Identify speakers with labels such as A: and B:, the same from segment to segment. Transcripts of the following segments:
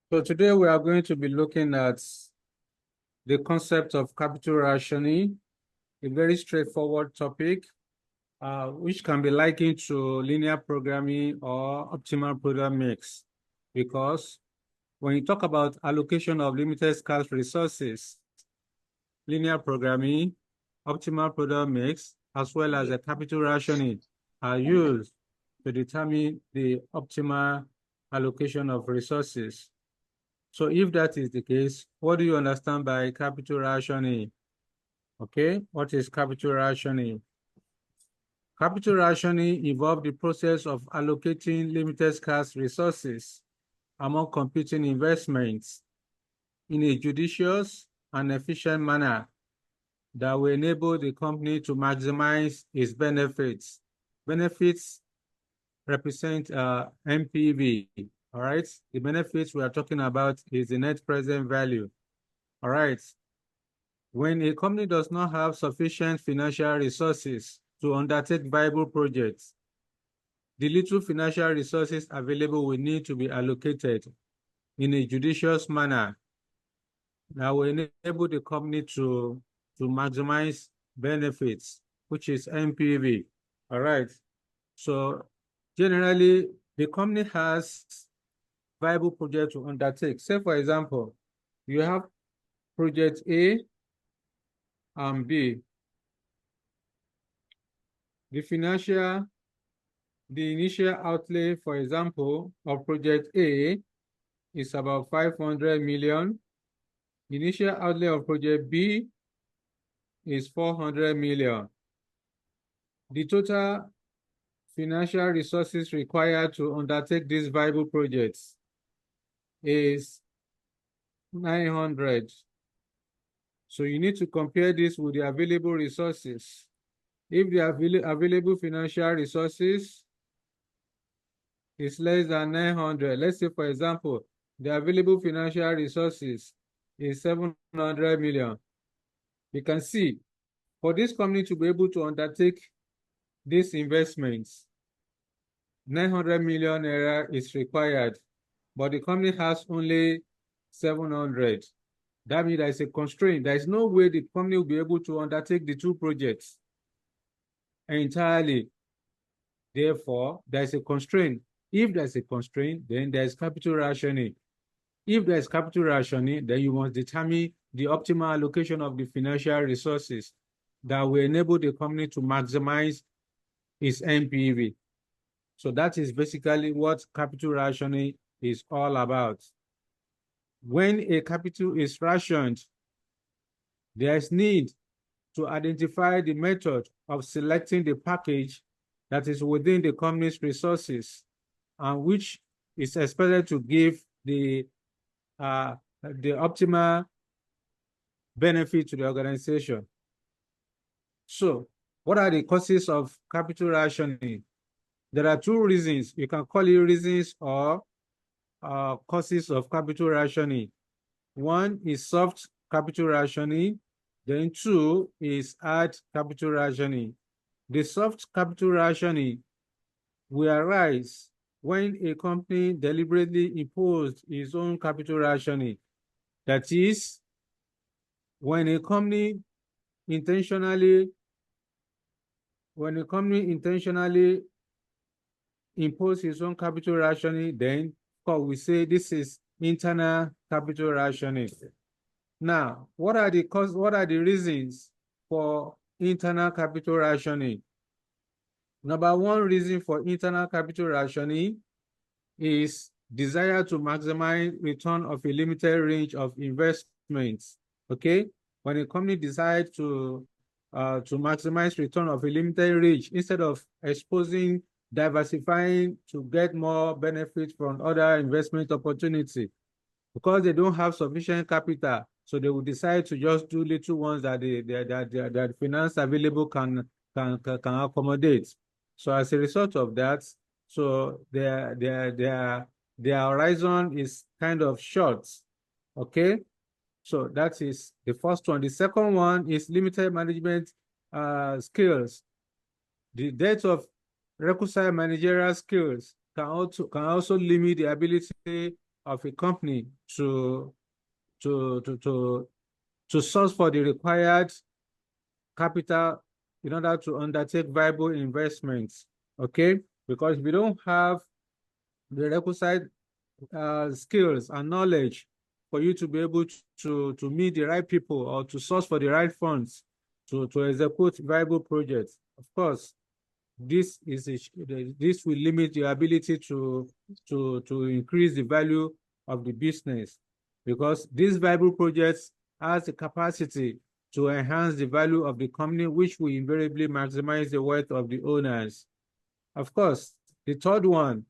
A: So today we are going to be looking at the concept of capital rationing, a very straightforward topic, which can be likened to linear programming or optimal program mix. Because when you talk about allocation of limited scarce resources, linear programming, optimal program mix, as well as the capital rationing are used to determine the optimal allocation of resources. So if that is the case, what do you understand by capital rationing? Okay, what is capital rationing? Capital rationing involves the process of allocating limited scarce resources among competing investments in a judicious and efficient manner that will enable the company to maximize its benefits. Benefits represent NPV, all right? The benefits we are talking about is the net present value, all right? When a company does not have sufficient financial resources to undertake viable projects, the little financial resources available will need to be allocated in a judicious manner that will enable the company to maximize benefits, which is NPV. All right. So generally, the company has viable projects to undertake. Say, for example, you have project A and B. The initial outlay, for example, of project A is about 500 million. Initial outlay of project B is 400 million. The total financial resources required to undertake these viable projects is 900. So you need to compare this with the available resources. If the available financial resources is less than 900, let's say, for example, the available financial resources is 700 million. You can see, for this company to be able to undertake these investments, 900 million naira is required, but the company has only 700. That means there is a constraint. There is no way the company will be able to undertake the two projects entirely. Therefore, there is a constraint. If there's a constraint, then there's capital rationing. If there's capital rationing, then you must determine the optimal allocation of the financial resources that will enable the company to maximize its NPV. So that is basically what capital rationing is all about. When a capital is rationed, there is need to identify the method of selecting the package that is within the company's resources and which is expected to give the optimal benefit to the organization. So, what are the causes of capital rationing? There are two reasons. You can call it reasons or causes of capital rationing. One is soft capital rationing, then two is hard capital rationing. The soft capital rationing will arise when a company deliberately imposed its own capital rationing. That is, when a company intentionally imposes its own capital rationing, then we say this is internal capital rationing. Now, what are the reasons for internal capital rationing? Number one reason for internal capital rationing is desire to maximize return of a limited range of investments. Okay, when a company decides to maximize return of a limited range, instead of diversifying to get more benefit from other investment opportunity, because they don't have sufficient capital, so they will decide to just do little ones that that finance available can accommodate. So as a result of that, so their horizon is kind of short. Okay, so that is the first one. The second one is limited management skills. The dearth of requisite managerial skills can also limit the ability of a company to to to to source for the required capital in order to undertake viable investments. Okay, because if we don't have the requisite skills and knowledge for you to be able to meet the right people or to source for the right funds to execute viable projects. Of course, this this will limit your ability to increase the value of the business, because these viable projects has the capacity to enhance the value of the company, which will invariably maximize the worth of the owners. Of course, the third one,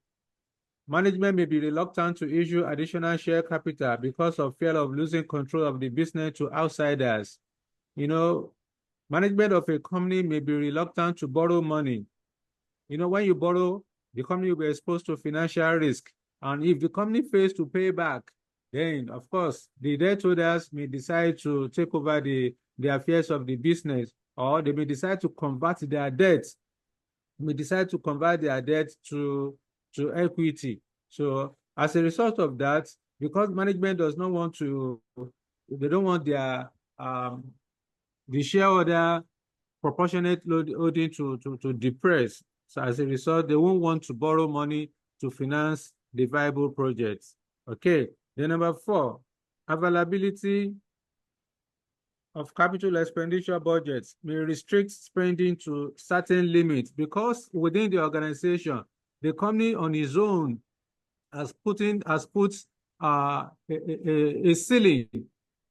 A: management may be reluctant to issue additional share capital because of fear of losing control of the business to outsiders. You know, management of a company may be reluctant to borrow money. You know, when you borrow, the company will be exposed to financial risk. And if the company fails to pay back, then, of course, the debt holders may decide to take over the affairs of the business, or they may decide to convert their debt, to equity. So as a result of that, because management does not want to, they don't want their the shareholder proportionate holding to depress. So as a result, they won't want to borrow money to finance the viable projects. Okay. Then number 4, availability of capital expenditure budgets may restrict spending to certain limits, because within the organization, the company on its own has put a ceiling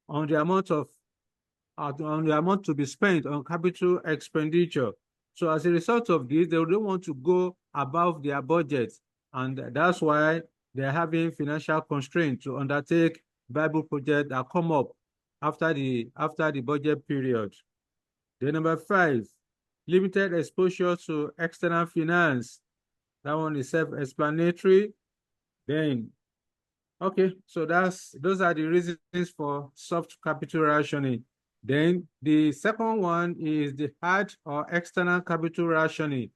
A: on the amount to be spent on capital expenditure. So as a result of this, they don't want to go above their budget, and that's why they're having financial constraints to undertake viable projects that come up after the budget period. Then number 5, limited exposure to external finance. That one is self-explanatory. Then, okay, so those are the reasons for soft capital rationing. Then the second one is the hard or external capital rationing.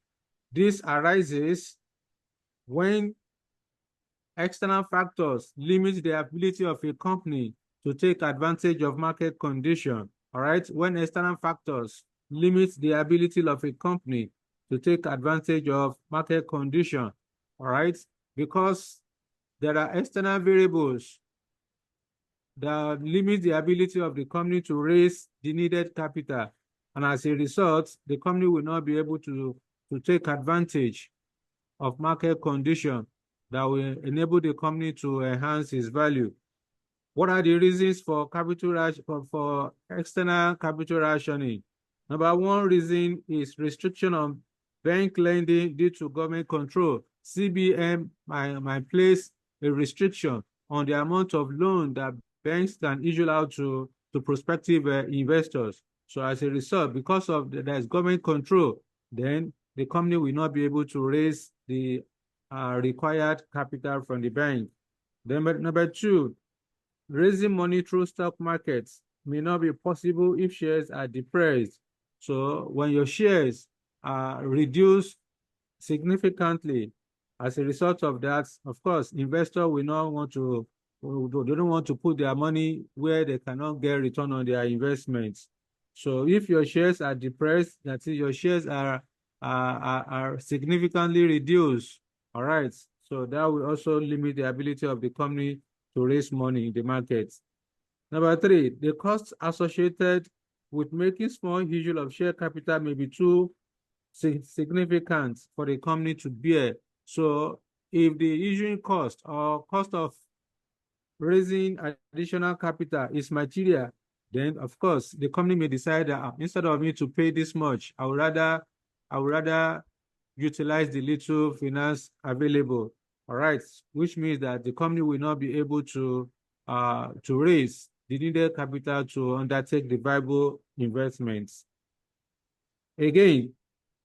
A: This arises when external factors limit the ability of a company to take advantage of market condition. All right, when external factors limit the ability of a company to take advantage of market condition. All right, because there are external variables that limit the ability of the company to raise the needed capital. And as a result, the company will not be able to take advantage of market condition that will enable the company to enhance its value. What are the reasons for external capital rationing? Number 1 reason is restriction on bank lending due to government control. CBN might place a restriction on the amount of loan that banks can issue out to prospective investors. So as a result, because of there's government control, then the company will not be able to raise the required capital from the bank. Then number 2, raising money through stock markets may not be possible if shares are depressed. So when your shares are reduced significantly, as a result of that, of course, investors will not want to, they don't want to put their money where they cannot get return on their investments. So if your shares are depressed, that is, your shares are significantly reduced, all right, so that will also limit the ability of the company to raise money in the market. Number 3, the costs associated with making small issue of share capital may be too significant for the company to bear. So if the issuing cost or cost of raising additional capital is material, then of course the company may decide that instead of me to pay this much, I would rather utilize the little finance available. All right, which means that the company will not be able to raise the needed capital to undertake the viable investments. Again,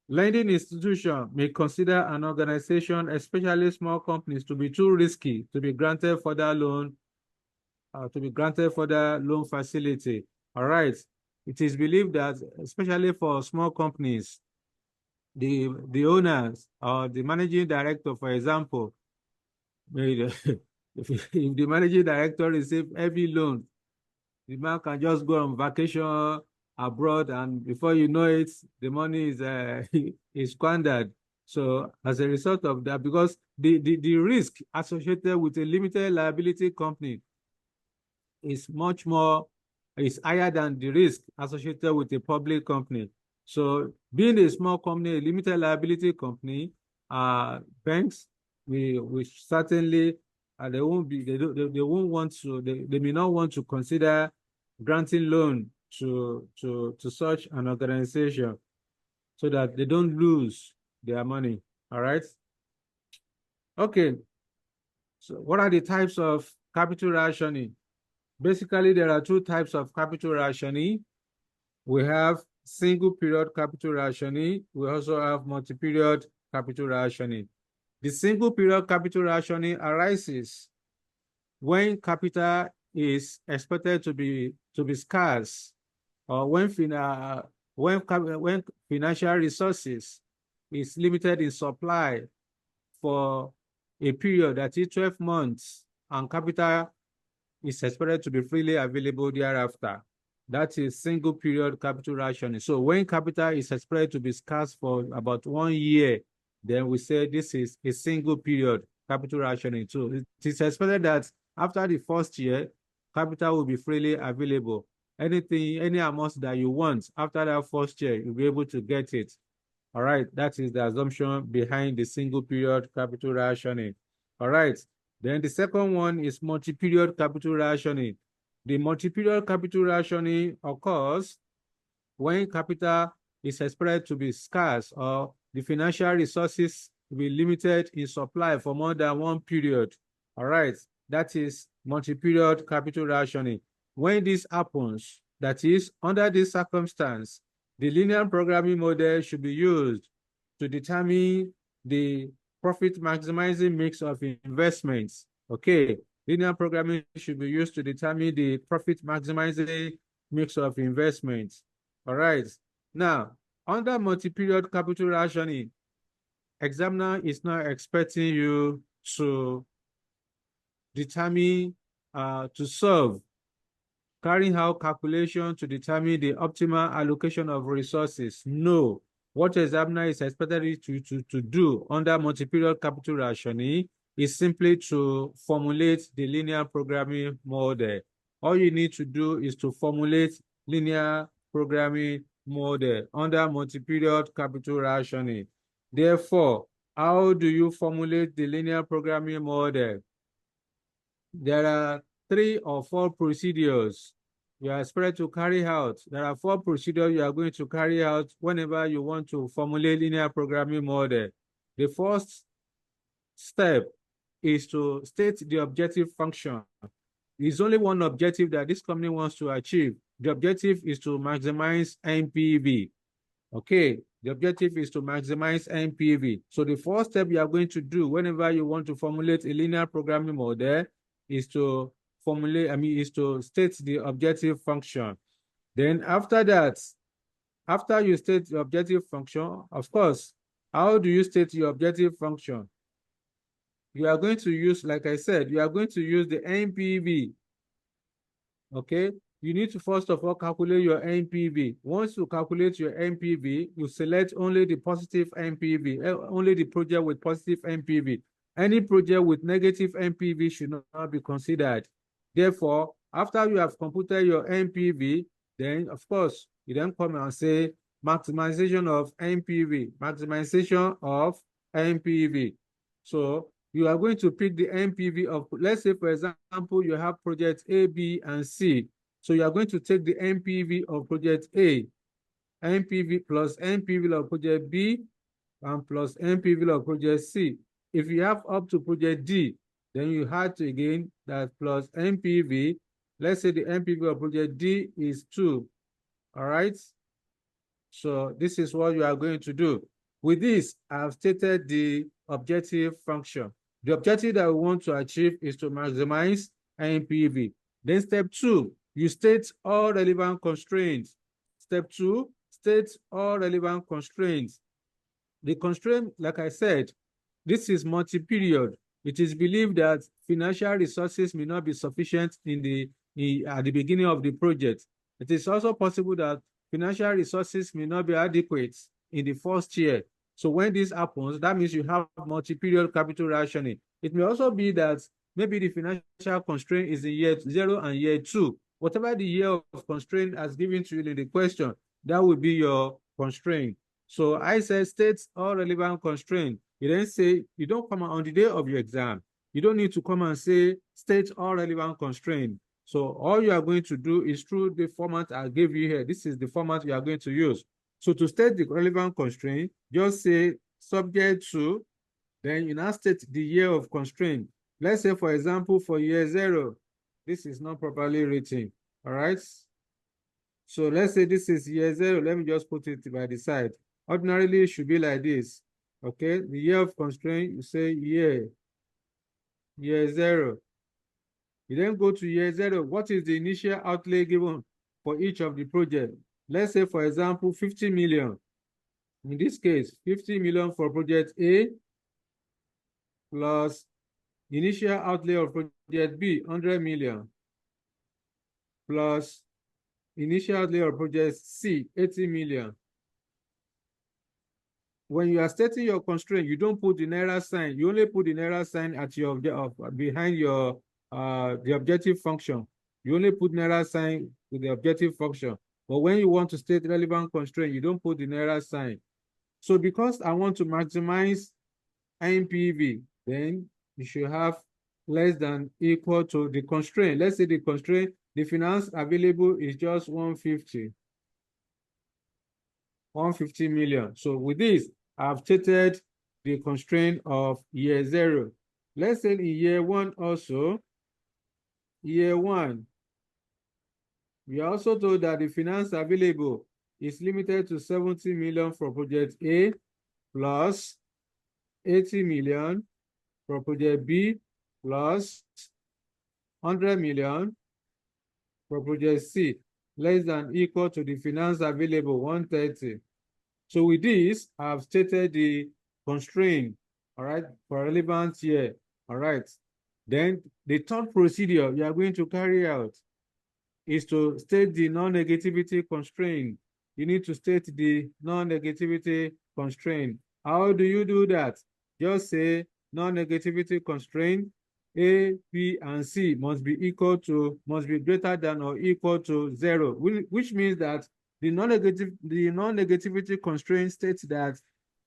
A: lending institution may consider an organization, especially small companies, to be too risky to be granted further loan facility. All right, it is believed that especially for small companies, the owners or the managing director, for example, If the managing director receives heavy loan, the man can just go on vacation abroad, and before you know it, the money is squandered. So as a result of that, because the risk associated with a limited liability company is much more, is higher than the risk associated with a public company. So being a small company, a limited liability company, banks, we certainly, they won't be, they won't want to, they may not want to consider granting loan to such an organization so that they don't lose their money. All right. Okay. So what are the types of capital rationing? Basically, there are two types of capital rationing. We have single period capital rationing. We also have multi-period capital rationing. The single period capital rationing arises when capital is expected to be scarce, or when financial resources is limited in supply for a period that is 12 months, and capital is expected to be freely available thereafter. That is single period capital rationing. So when capital is expected to be scarce for about 1 year, then we say this is a single period capital rationing. So it is expected that after the first year, capital will be freely available. Anything, any amount that you want after that first year, you'll be able to get it. All right, that is the assumption behind the single period capital rationing. All right, then the second one is multi-period capital rationing. The multi-period capital rationing occurs when capital is expected to be scarce, or the financial resources will be limited in supply for more than one period. All right, that is multi-period capital rationing. When this happens, that is, under this circumstance, the linear programming model should be used to determine the profit maximizing mix of investments. Okay, linear programming should be used to determine the profit maximizing mix of investments. All right, now, under multi-period capital rationing, examiner is not expecting you to determine, to solve, carrying out calculation to determine the optimal allocation of resources. No. What examiner is expected to do under multi-period capital rationing is simply to formulate the linear programming model. All you need to do is to formulate linear programming model under multi-period capital rationing. Therefore, how do you formulate the linear programming model? There are 3 or 4 procedures you are expected to carry out. There are 4 procedures you are going to carry out whenever you want to formulate linear programming model. The first step is to state the objective function. There's only one objective that this company wants to achieve. The objective is to maximize NPV. Okay, the objective is to maximize NPV. So the first step you are going to do whenever you want to formulate a linear programming model is to is to state the objective function. Then after that, after you state the objective function, of course, how do you state your objective function? You are going to use, like I said, you are going to use the NPV. Okay, you need to first of all calculate your NPV. Once you calculate your NPV, you select only the positive NPV, only the project with positive NPV. Any project with negative NPV should not be considered. Therefore, after you have computed your NPV, then of course, you then come and say maximization of NPV, maximization of NPV. So you are going to pick the NPV of, let's say, for example, you have projects A, B, and C. So you are going to take the NPV of project A, NPV plus NPV of project B, and plus NPV of project C. If you have up to project D, then you had to again that plus NPV. Let's say the NPV of project D is 2. All right. So this is what you are going to do. With this, I have stated the objective function. The objective that we want to achieve is to maximize NPV. Then step 2, you state all relevant constraints. Step 2, state all relevant constraints. The constraint, like I said, this is multi-period. It is believed that financial resources may not be sufficient at the beginning of the project. It is also possible that financial resources may not be adequate in the first year. So when this happens, that means you have multi-period capital rationing. It may also be that maybe the financial constraint is in year 0 and year 2. Whatever the year of constraint has given to you in the question, that will be your constraint. So I said state all relevant constraints. You then say, you don't come on the day of your exam. You don't need to come and say state all relevant constraints. So all you are going to do is through the format I gave you here. This is the format you are going to use. So to state the relevant constraint, just say subject to, then you now state the year of constraint. Let's say, for example, for year 0, this is not properly written. All right. So let's say this is year 0. Let me just put it by the side. Ordinarily, it should be like this. Okay. The year of constraint, you say year 0. You then go to year 0. What is the initial outlay given for each of the project? Let's say, for example, 50 million. In this case, 50 million for project A plus initial outlay of project B, 100 million, plus initial outlay of project C, 80 million. When you are stating your constraint, you don't put the naira sign. You only put the naira sign at your behind your the objective function. You only put naira sign with the objective function. But when you want to state relevant constraint, you don't put the naira sign. So because I want to maximize NPV, then you should have less than equal to the constraint. Let's say the constraint, the finance available is just 150 million. So with this, I've stated the constraint of year 0. Let's say in year 1 also, year 1, we are also told that the finance available is limited to 70 million for project A plus 80 million for project B plus 100 million for project C, less than equal to the finance available, 130. So with this, I've stated the constraint, all right, for relevant year, all right. Then the third procedure you are going to carry out is to state the non-negativity constraint. You need to state the non-negativity constraint. How do you do that? Just say non-negativity constraint A, B, and C must be greater than or equal to 0, which means that the non-negativity constraint states that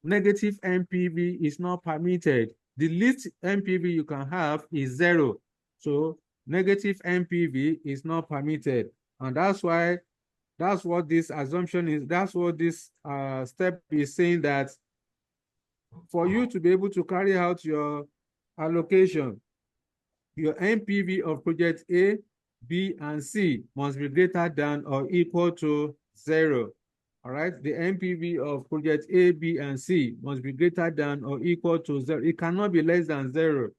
A: negative NPV is not permitted. The least NPV you can have is 0. So negative NPV is not permitted. And that's what this assumption is. That's what this step is saying, that for you to be able to carry out your allocation, your NPV of project A, B, and C must be greater than or equal to 0. All right, the NPV of project A, B, and C must be greater than or equal to 0. It cannot be less than 0.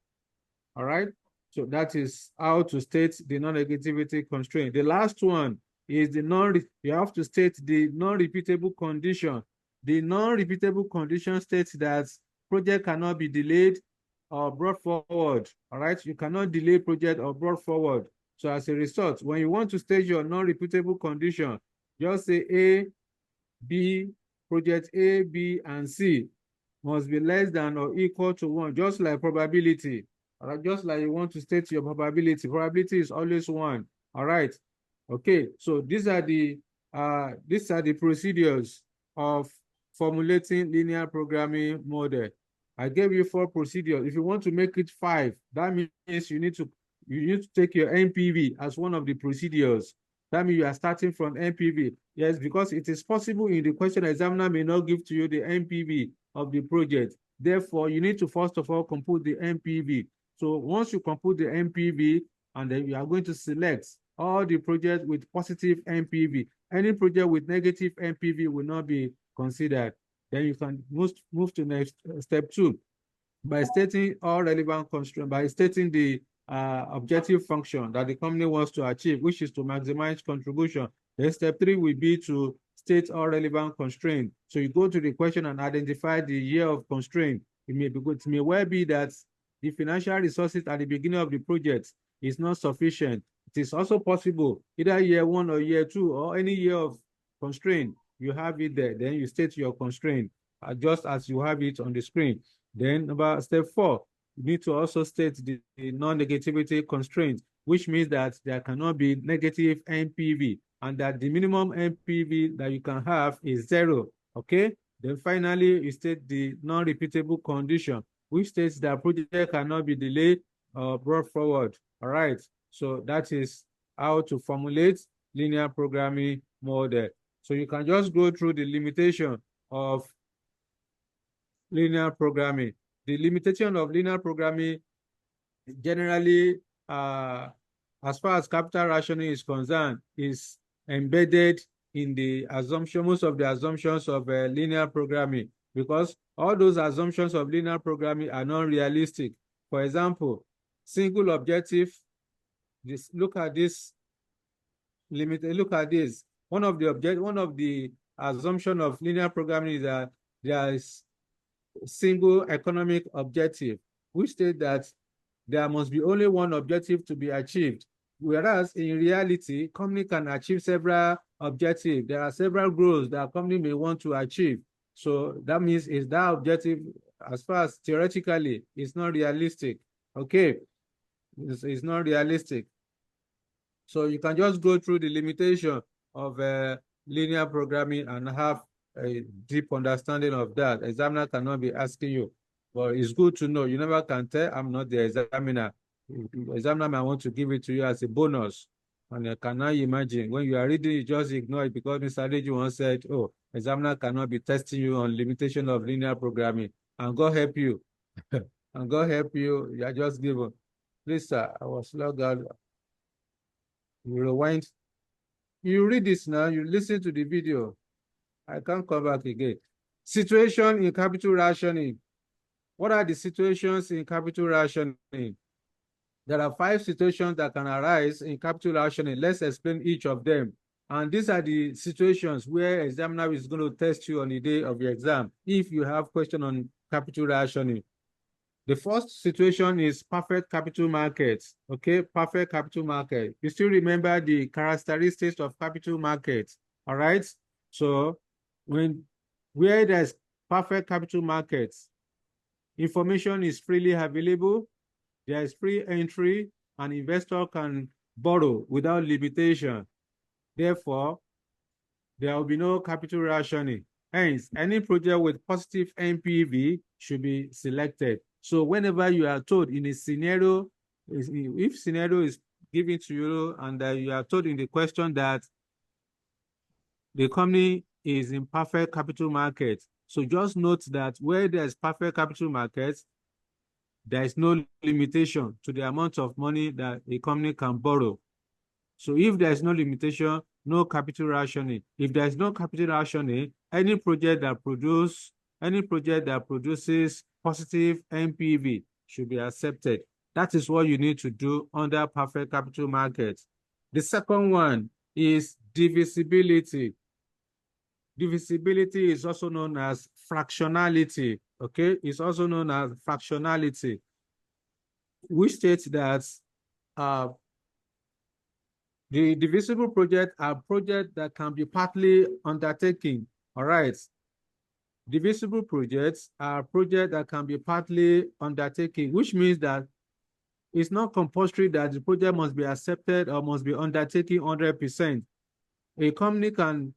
A: All right, so that is how to state the non-negativity constraint. The last one is you have to state the non-repeatable condition. The non-repeatable condition states that project cannot be delayed or brought forward. All right, you cannot delay project or brought forward. So as a result, when you want to state your non-repeatable condition, just say A, B, project A, B, and C must be less than or equal to 1, just like probability. All right, just like you want to state your probability. Probability is always 1. All right. Okay, so these are the procedures of formulating linear programming model. I gave you 4 procedures. If you want to make it 5, that means you need to take your NPV as one of the procedures. That means you are starting from NPV. Yes, because it is possible in the question examiner may not give to you the NPV of the project. Therefore, you need to first of all compute the NPV. So once you compute the NPV, and then you are going to select all the projects with positive NPV. Any project with negative NPV will not be considered. Then you can move to next step 2 by stating all relevant constraints, by stating the objective function that the company wants to achieve, which is to maximize contribution. Then step 3 will be to state all relevant constraints. So you go to the question and identify the year of constraint. It may well be that the financial resources at the beginning of the project is not sufficient, it is also possible, either year 1 or year 2 or any year of constraint, you have it there. Then you state your constraint just as you have it on the screen. Then about step 4, you need to also state the non-negativity constraint, which means that there cannot be negative NPV and that the minimum NPV that you can have is 0. Okay. Then finally, you state the non-repeatable condition, which states that project cannot be delayed or brought forward. All right. So that is how to formulate linear programming model. So you can just go through the limitation of linear programming. The limitation of linear programming generally, as far as capital rationing is concerned, is embedded in the assumption, most of the assumptions of linear programming, because all those assumptions of linear programming are not realistic. For example, single objective, look at this look at this. One of the assumption of linear programming is that there is single economic objective, which states that there must be only one objective to be achieved. Whereas in reality, company can achieve several objectives. There are several goals that a company may want to achieve. So that means is that objective, as far as theoretically, it's not realistic. Okay, it's not realistic. So you can just go through the limitation of linear programming and have a deep understanding of that. Examiner cannot be asking you, but it's good to know. You never can tell, I'm not the examiner. The examiner might want to give it to you as a bonus. And you cannot imagine, when you are reading, you just ignore it because Mr. Adeju once said, oh, examiner cannot be testing you on limitation of linear programming. And God help you. And God help you, you are just given. Please, sir, I was logged out. You rewind. You read this now, you listen to the video. I can't come back again. Situation in capital rationing. What are the situations in capital rationing? There are 5 situations that can arise in capital rationing. Let's explain each of them. And these are the situations where examiner is going to test you on the day of your exam if you have question on capital rationing. The first situation is perfect capital market. Okay, perfect capital market. You still remember the characteristics of capital market. All right. So where there's perfect capital markets, information is freely available, there is free entry, and investor can borrow without limitation. Therefore, there will be no capital rationing. Hence, any project with positive NPV should be selected. So whenever you are told in a scenario, if scenario is given to you and you are told in the question that the company is in perfect capital market, so just note that where there's perfect capital market, there is no limitation to the amount of money that a company can borrow. So if there is no limitation, no capital rationing. If there is no capital rationing, any project that produces positive NPV should be accepted. That is what you need to do under perfect capital market. The second one is divisibility. Divisibility is also known as fractionality. Okay, it's also known as fractionality, which states that the divisible projects are projects that can be partly undertaken. All right. Divisible projects are projects that can be partly undertaken, which means that it's not compulsory that the project must be accepted or must be undertaken 100%. A company can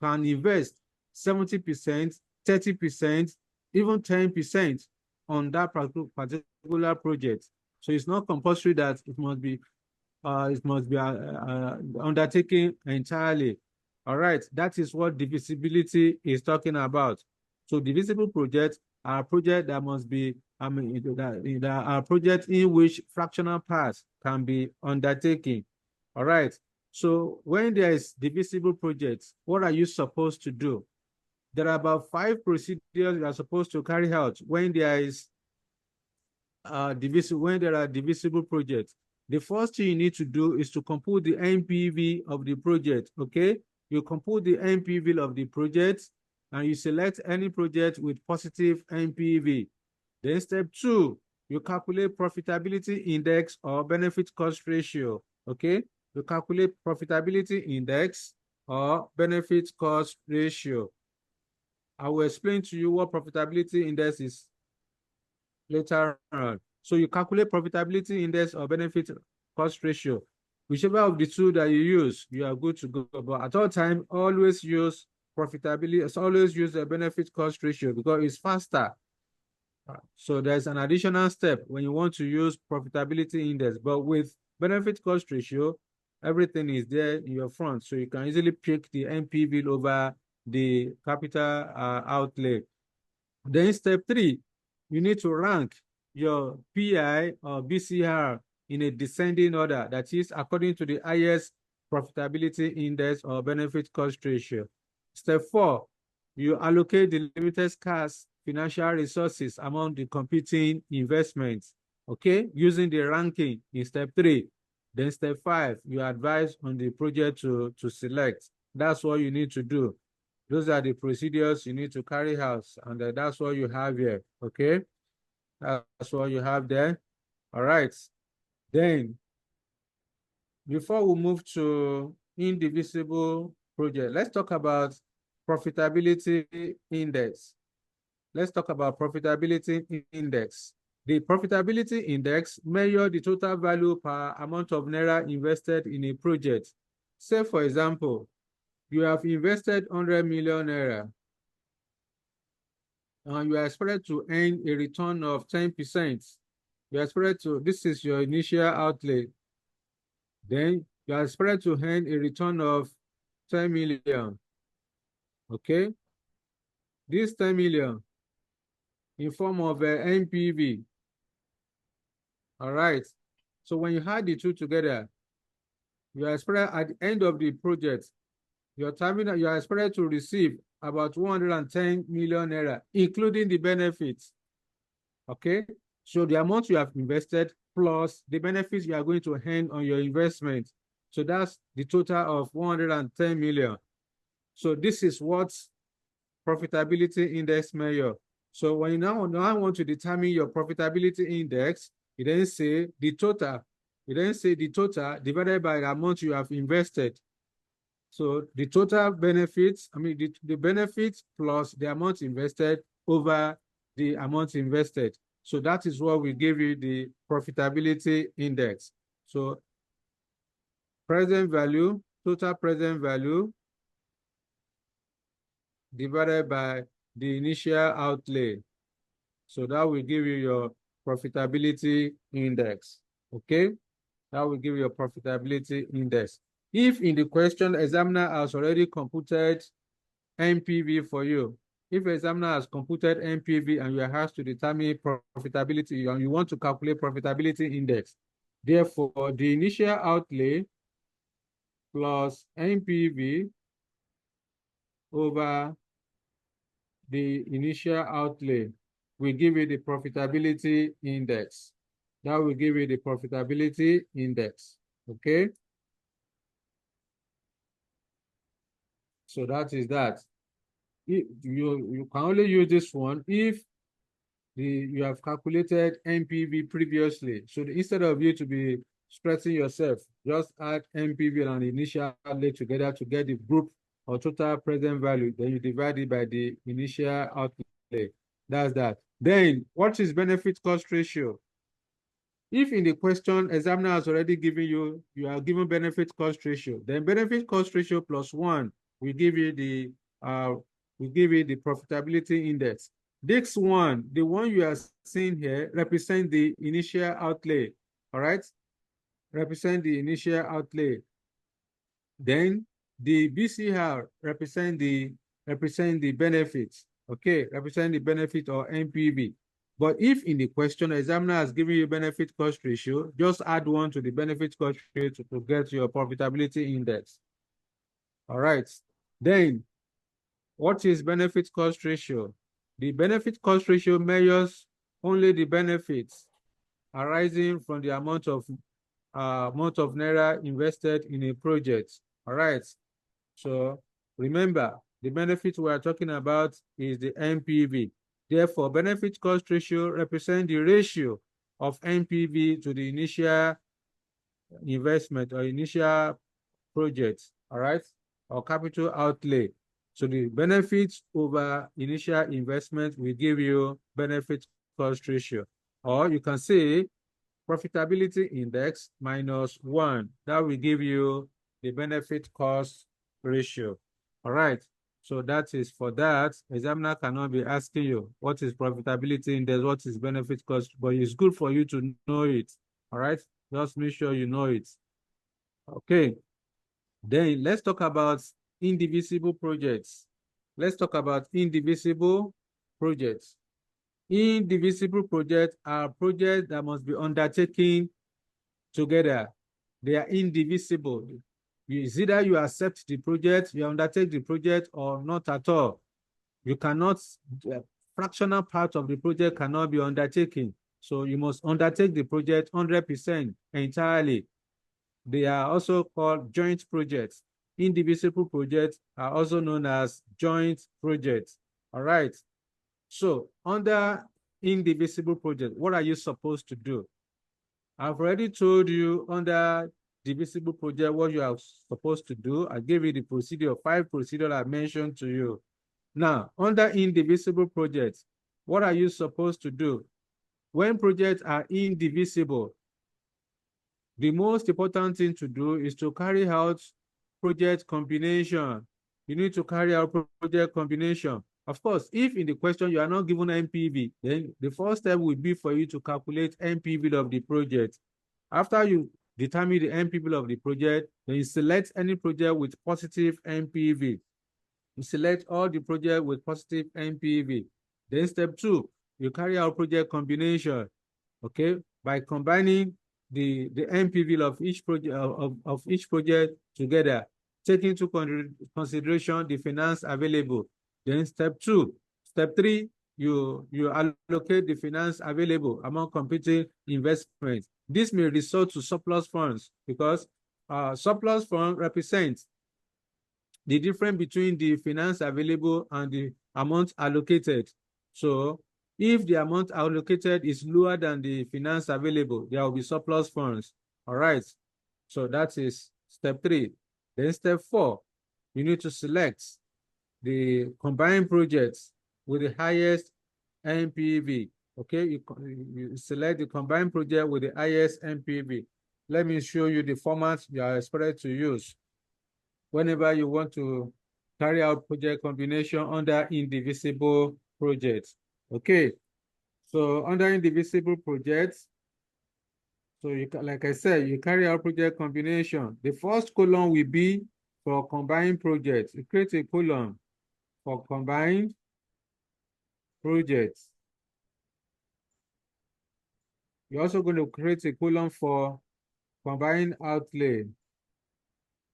A: invest 70%, 30%, even 10% on that particular project. So it's not compulsory that it must be undertaken entirely. All right, that is what divisibility is talking about. So divisible projects are projects that must be, that are projects in which fractional parts can be undertaken. All right. So when there is divisible projects, what are you supposed to do? There are about 5 procedures you are supposed to carry out when there is when there are divisible projects. The first thing you need to do is to compute the NPV of the project. Okay, you compute the NPV of the project and you select any project with positive NPV. Then step 2, you calculate profitability index or benefit cost ratio. Okay, you calculate profitability index or benefit cost ratio. I will explain to you what profitability index is later on. So you calculate profitability index or benefit cost ratio. Whichever of the two that you use, you are good to go. But at all time, always use profitability, always use the benefit cost ratio because it's faster. So there's an additional step when you want to use profitability index, but with benefit cost ratio, everything is there in your front. So you can easily pick the NPV over the capital outlay. Then step 3, you need to rank your PI or BCR in a descending order, that is according to the highest profitability index or benefit cost ratio. Step 4, you allocate the limited scarce financial resources among the competing investments, okay, using the ranking in step 3. Then step 5, you advise on the project to select. That's what you need to do. Those are the procedures you need to carry out, and that's what you have here, okay? That's what you have there. All right. Then, before we move to indivisible project, let's talk about profitability index. Let's talk about profitability index. The profitability index measures the total value per amount of naira invested in a project. Say, for example, you have invested 100 million naira and you are expected to earn a return of 10%. You are expected to, this is your initial outlay. Then you are expected to earn a return of 10 million. Okay? This 10 million in form of NPV. All right. So when you add the two together, you are expected at the end of the project, you are expected to receive about 110 million naira, including the benefits. Okay, so the amount you have invested plus the benefits you are going to earn on your investment. So that's the total of 110 million. So this is what profitability index measure. So when you now want to determine your profitability index, you then say the total. You then say the total divided by the amount you have invested. So the total benefits, the benefits plus the amount invested over the amount invested. So that is what will give you the profitability index. So present value, total present value divided by the initial outlay. So that will give you your profitability index. Okay? That will give you your profitability index. If in the question, examiner has already computed NPV for you, if examiner has computed NPV and you are asked to determine profitability and you want to calculate profitability index, therefore the initial outlay plus NPV over the initial outlay will give you the profitability index. That will give you the profitability index. Okay? So that is that. You can only use this one if you have calculated NPV previously. So instead of you to be stressing yourself, just add NPV and initial outlay together to get the group or total present value. Then you divide it by the initial outlay. That's that. Then what is benefit cost ratio? If in the question examiner has already given you, you are given benefit cost ratio, then benefit cost ratio plus 1 will give you the profitability index. This one, the one you are seeing here, represent the initial outlay. All right, represent the initial outlay. Then the BCR represent the benefits. Okay, represent the benefit or NPV. But if in the question, examiner has given you benefit cost ratio, just add 1 to the benefit cost ratio to get your profitability index. All right. Then, what is benefit cost ratio? The benefit cost ratio measures only the benefits arising from the amount of naira invested in a project. All right. So remember, the benefit we are talking about is the NPV. Therefore, benefit cost ratio represents the ratio of NPV to the initial investment or initial project, all right, or capital outlay. So the benefits over initial investment will give you benefit cost ratio. Or you can say profitability index minus 1. That will give you the benefit cost ratio. All right. So that is for that. Examiner cannot be asking you what is profitability index, what is benefit cost, but it's good for you to know it. All right. Just make sure you know it. Okay. Then let's talk about indivisible projects. Let's talk about indivisible projects. Indivisible projects are projects that must be undertaken together. They are indivisible. It's either you accept the project, you undertake the project, or not at all. You cannot, fractional part of the project cannot be undertaken. So you must undertake the project 100% entirely. They are also called joint projects. Indivisible projects are also known as joint projects. All right. So under indivisible project, what are you supposed to do? I've already told you under divisible project what you are supposed to do. I gave you the procedure, 5 procedures I mentioned to you. Now, under indivisible projects, what are you supposed to do? When projects are indivisible, the most important thing to do is to carry out project combination. You need to carry out project combination. Of course, if in the question you are not given NPV, then the first step will be for you to calculate NPV of the project. After you determine the NPV of the project, then you select any project with positive NPV. You select all the projects with positive NPV. Then step 2, you carry out project combination, okay, by combining the NPV of each project of each project together, taking into consideration the finance available. Then step 3, you allocate the finance available among competing investments. This may result to surplus funds because surplus fund represents the difference between the finance available and the amount allocated. So if the amount allocated is lower than the finance available, there will be surplus funds. All right. So that is step 3. Then step 4, you need to select the combined projects with the highest NPV. Okay, you select the combined project with the highest NPV. Let me show you the format you are expected to use whenever you want to carry out project combination under indivisible projects. Okay, so under indivisible projects, so you can, like I said, you carry out project combination. The first column will be for combined projects. You create a column for combined projects. You're also going to create a column for combined outlay.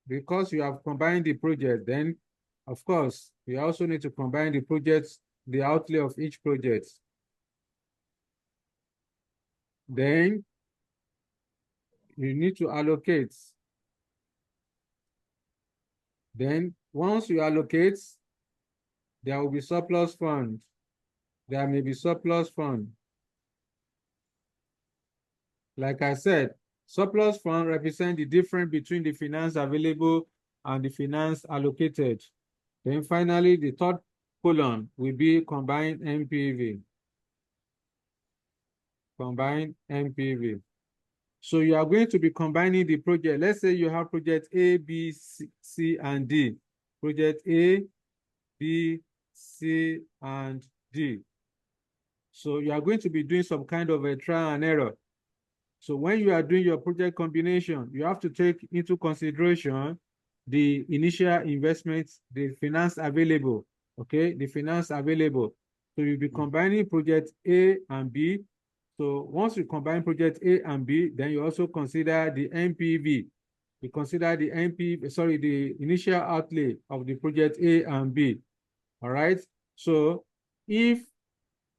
A: Because you have combined the project, then of course, you also need to combine the projects, the outlay of each project. Then you need to allocate. Then once you allocate, there will be surplus fund. There may be surplus fund. Like I said, surplus fund represent the difference between the finance available and the finance allocated. Then finally, the third column will be combined NPV. Combined NPV. So you are going to be combining the project. Let's say you have project A, B, C, and D. Project A, B, C, and D. So you are going to be doing some kind of a trial and error. So when you are doing your project combination, you have to take into consideration the initial investments, the finance available, okay? The finance available. So you'll be combining project A and B. So once you combine project A and B, then you also consider the NPV. You consider the NPV, sorry, the initial outlay of the project A and B, all right? So if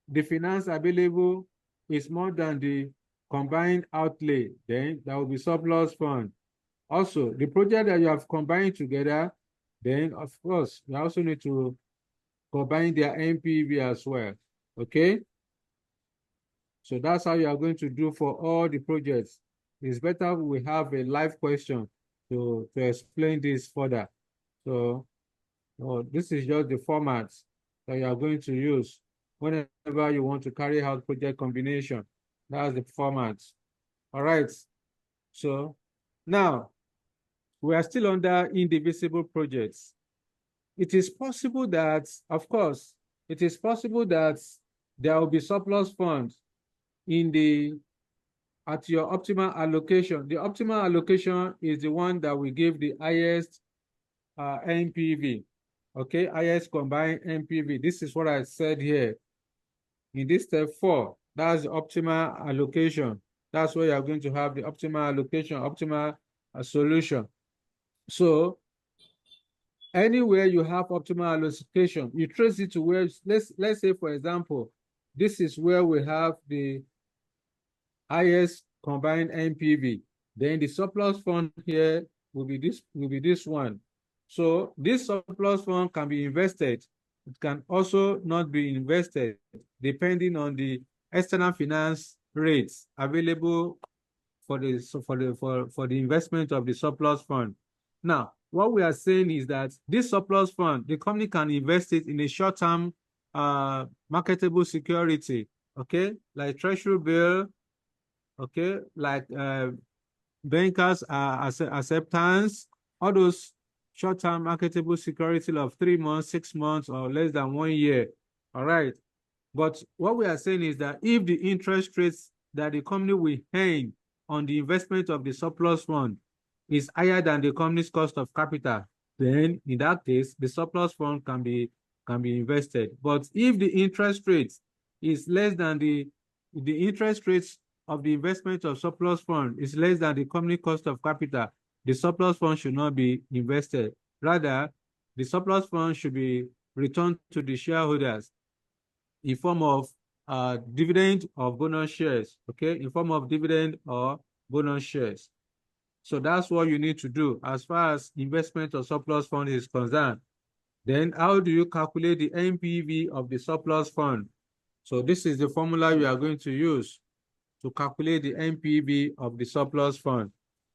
A: the finance available is more than the combined outlay, then there will be surplus fund. Also, the project that you have combined together, then of course, you also need to combine their NPV as well, okay? So that's how you are going to do for all the projects. It's better we have a live question to explain this further. So this is just the format that you are going to use whenever you want to carry out project combination. That's the format. All right. So now we are still under indivisible projects. It is possible that, of course, it is possible that there will be surplus funds at your optimal allocation. The optimal allocation is the one that will give the highest NPV. Okay, highest combined NPV. This is what I said here. In this step 4, that's the optimal allocation. That's where you're going to have the optimal allocation, optimal solution. So anywhere you have optimal allocation, you trace it to where, let's say, for example, this is where we have the highest combined NPV. Then the surplus fund here will be this one. So this surplus fund can be invested. It can also not be invested depending on the external finance rates available for the investment of the surplus fund. Now, what we are saying is that this surplus fund, the company can invest it in a short-term marketable security, okay, like treasury bill, okay, like bankers acceptance, all those short-term marketable security of 3 months, 6 months, or less than 1 year. All right. But what we are saying is that if the interest rates that the company will earn on the investment of the surplus fund is higher than the company's cost of capital, then in that case, the surplus fund can be invested. But if the interest rate is less than the interest rates of the investment of surplus fund is less than the company cost of capital, the surplus fund should not be invested. Rather, the surplus fund should be returned to the shareholders in form of dividend or bonus shares, okay, in form of dividend or bonus shares. So that's what you need to do as far as investment of surplus fund is concerned. Then how do you calculate the NPV of the surplus fund? So this is the formula you are going to use to calculate the NPV of the surplus fund.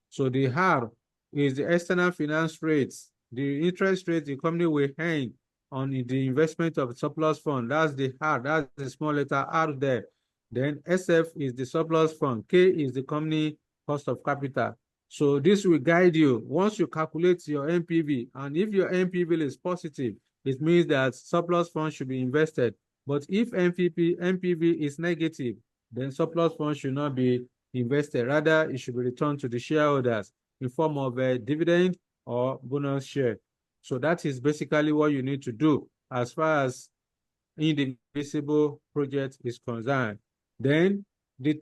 A: So the R is the external finance rates, the interest rate the company will earn on the investment of surplus fund. That's the R, that's the small letter R there. Then SF is the surplus fund, K is the company cost of capital. So this will guide you once you calculate your NPV, and if your NPV is positive, it means that surplus fund should be invested. But if NPV is negative, then surplus funds should not be invested. Rather, it should be returned to the shareholders in form of a dividend or bonus share. So that is basically what you need to do as far as indivisible project is concerned. Then the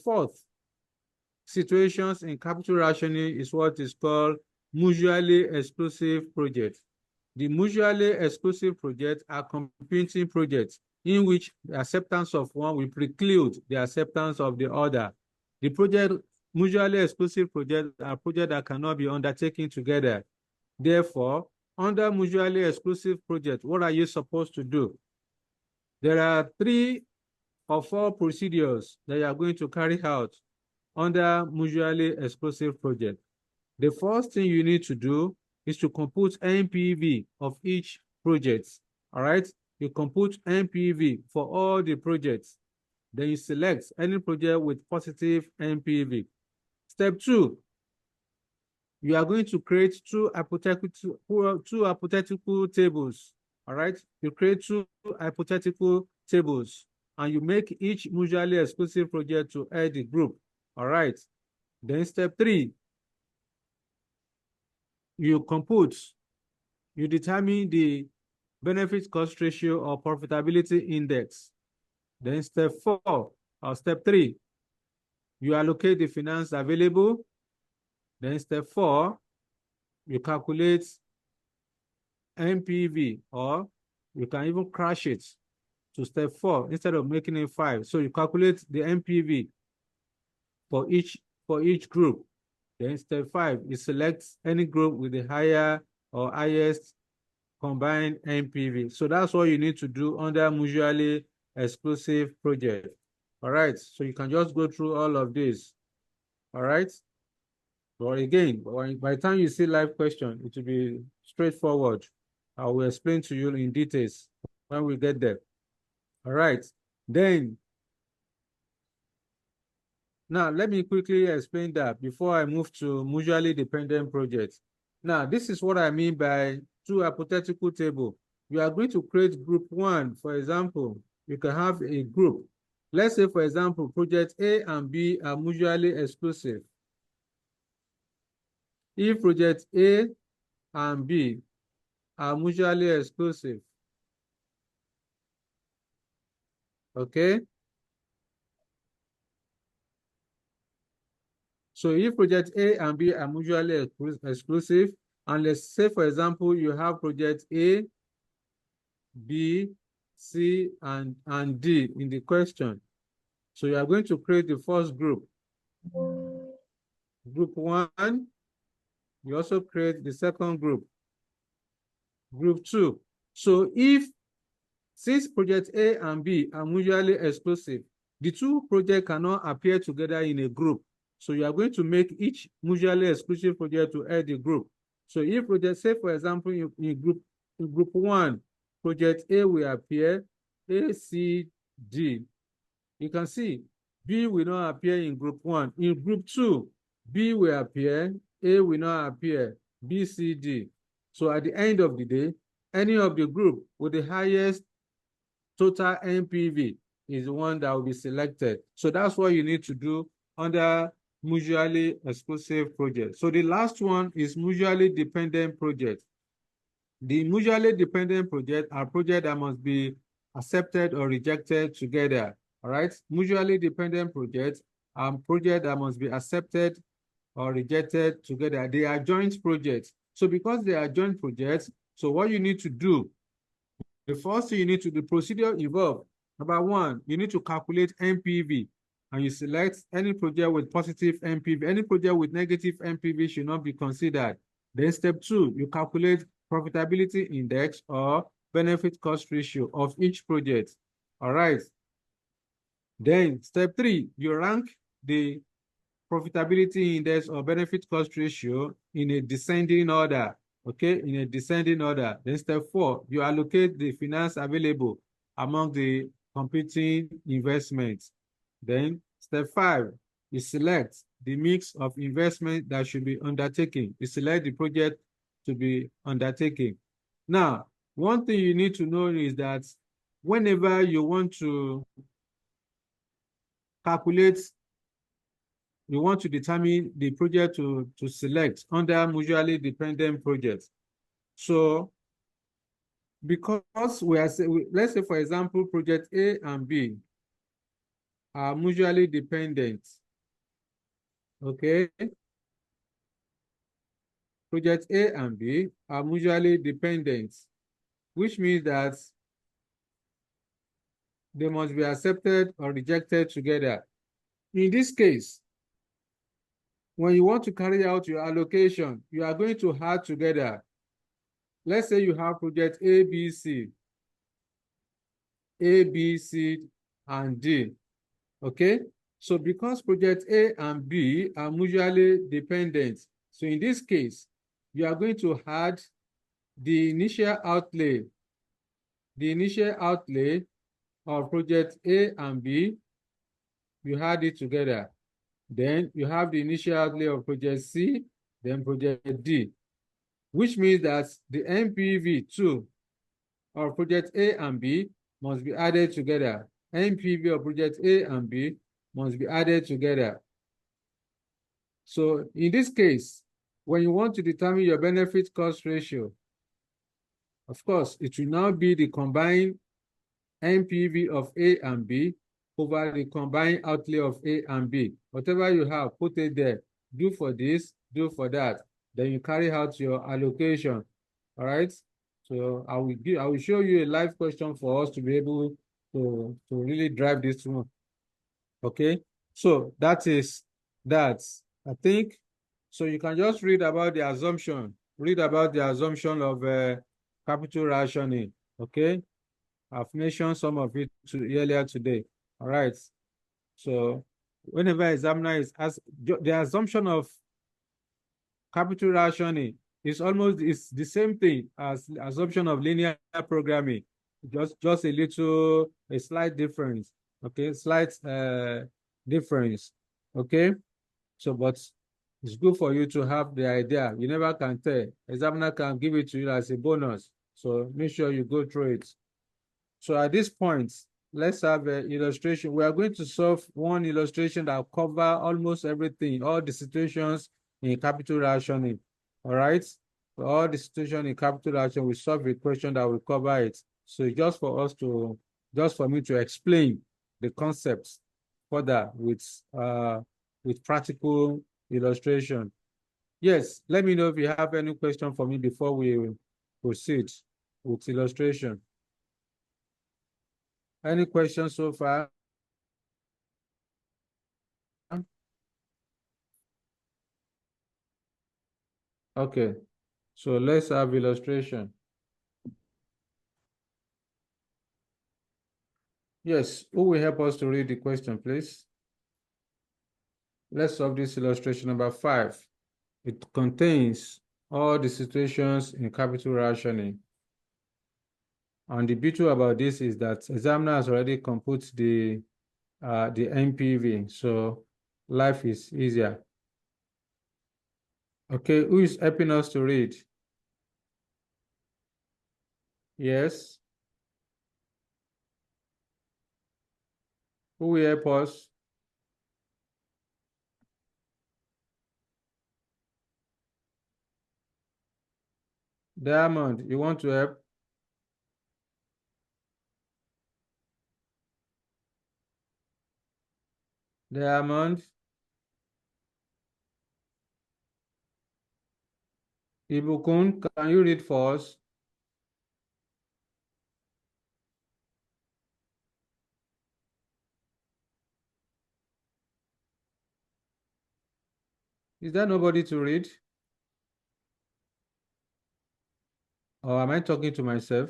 A: fourth situations in capital rationing is what is called mutually exclusive projects. The mutually exclusive projects are competing projects in which the acceptance of one will preclude the acceptance of the other. The project mutually exclusive projects are projects that cannot be undertaken together. Therefore, under mutually exclusive project, what are you supposed to do? There are 3 or 4 procedures that you are going to carry out under mutually exclusive project. The first thing you need to do is to compute NPV of each project. All right, you compute NPV for all the projects. Then you select any project with positive NPV. Step 2, you are going to create two hypothetical tables. All right, you create 2 hypothetical tables, and you make each mutually exclusive project to add the group. All right, then step 3, you determine the benefit cost ratio or profitability index. Then step 3, you allocate the finance available. Then step 4, you calculate NPV, or you can even crash it to step 4 instead of making it 5. So you calculate the NPV for each group. Then step 5, you select any group with the higher or highest combined NPV. So that's what you need to do under mutually exclusive project. All right, so you can just go through all of this. All right. But again, by the time you see live question, it will be straightforward. I will explain to you in details when we get there. All right. Then, now let me quickly explain that before I move to mutually dependent projects. Now, this is what I mean by two hypothetical table. You are going to create group one. For example, you can have a group. Let's say, for example, project A and B are mutually exclusive. If project A and B are mutually exclusive, okay? So if project A and B are mutually exclusive, and let's say, for example, you have project A, B, C, and D in the question. So you are going to create the first group. Group one, you also create the second group. Group two. So since project A and B are mutually exclusive, the two projects cannot appear together in a group. So you are going to make each mutually exclusive project to add the group. So if project, say for example, in group one, project A will appear, A, C, D. You can see B will not appear in group one. In group two, B will appear, A will not appear, B, C, D. So at the end of the day, any of the group with the highest total NPV is the one that will be selected. So that's what you need to do under mutually exclusive project. So the last one is mutually dependent project. The mutually dependent project are projects that must be accepted or rejected together. All right, mutually dependent projects are projects that must be accepted or rejected together. They are joint projects. So because they are joint projects, so what you need to do, the first thing you need to, the procedure involved, number one, you need to calculate NPV, and you select any project with positive NPV. Any project with negative NPV should not be considered. Then step two, you calculate profitability index or benefit cost ratio of each project. All right. Then step three, you rank the profitability index or benefit cost ratio in a descending order. Okay, in a descending order. Then step four, you allocate the finance available among the competing investments. Then step five, you select the mix of investment that should be undertaken. You select the project to be undertaken. Now, one thing you need to know is that whenever you want to calculate, you want to determine the project to select under mutually dependent projects. So because let's say, for example, project A and B are mutually dependent, okay? Project A and B are mutually dependent, which means that they must be accepted or rejected together. In this case, when you want to carry out your allocation, you are going to add together. Let's say you have project A, B, C, and D, okay? So because project A and B are mutually dependent, so in this case, you are going to add the initial outlay of project A and B, you add it together. Then you have the initial outlay of project C, then project D, which means that the NPV too of project A and B must be added together. NPV of project A and B must be added together. So in this case, when you want to determine your benefit cost ratio, of course, it will now be the combined NPV of A and B over the combined outlay of A and B. Whatever you have, put it there. Do for this, do for that. Then you carry out your allocation. All right. So I will show you a live question for us to be able to really drive this one. Okay. So that is that. I think so. You can just read about the assumption. Read about the assumption of capital rationing. Okay. I've mentioned some of it earlier today. All right. So whenever examiner is asked, the assumption of capital rationing is almost it's the same thing as assumption of linear programming, just a slight difference. Okay, slight difference. Okay, so but it's good for you to have the idea. You never can tell. Examiner can give it to you as a bonus. So make sure you go through it. So at this point, let's have an illustration. We are going to solve one illustration that will cover almost everything, all the situations in capital rationing. All right. For all the situation in capital ration, we solve a question that will cover it. So just for me to explain the concepts further with practical illustration. Yes, let me know if you have any question for me before we proceed with illustration. Any questions so far? Okay, so let's have illustration. Yes, who will help us to read the question, please? Let's solve this illustration number 5. It contains all the situations in capital rationing. And the beauty about this is that examiner has already computed the NPV, so life is easier. Okay, who is helping us to read? Yes. Who will help us? Diamond, you want to help? Diamond? Ibukun, can you read for us? Is there nobody to read? Or am I talking to myself?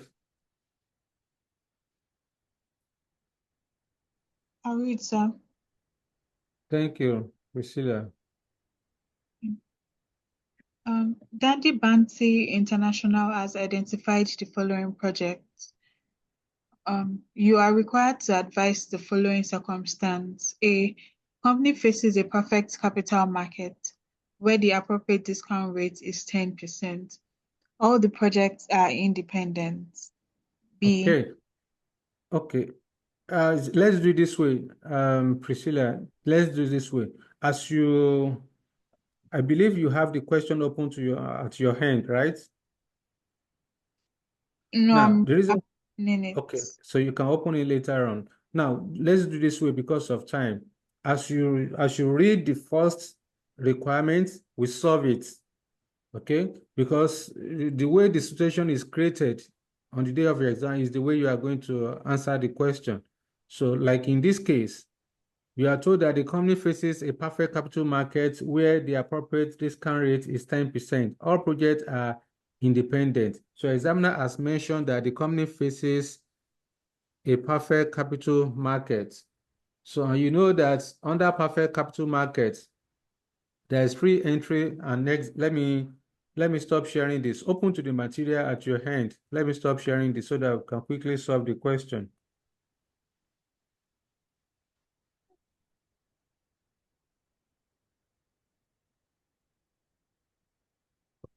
B: I'll read, sir.
A: Thank you, Priscilla.
B: Dandy Banty International has identified the following projects. You are required to advise the following circumstance. A company faces a perfect capital market where the appropriate discount rate is 10%. All the projects are independent. B.
A: Okay. Let's do it this way, Priscilla. Let's do it this way. I believe you have the question open to your at your hand, right?
B: No,
A: Now,
B: I'm
A: the reason,
B: opening it.
A: okay, so you can open it later on. Now, let's do this way because of time. As you read the first requirement, we solve it. Okay, because the way the situation is created on the day of your exam is the way you are going to answer the question. So like in this case, you are told that the company faces a perfect capital market where the appropriate discount rate is 10%. All projects are independent. So examiner has mentioned that the company faces a perfect capital market. So you know that under perfect capital market, there is free entry. And next, let me stop sharing this. Open to the material at your hand. Let me stop sharing this so that we can quickly solve the question.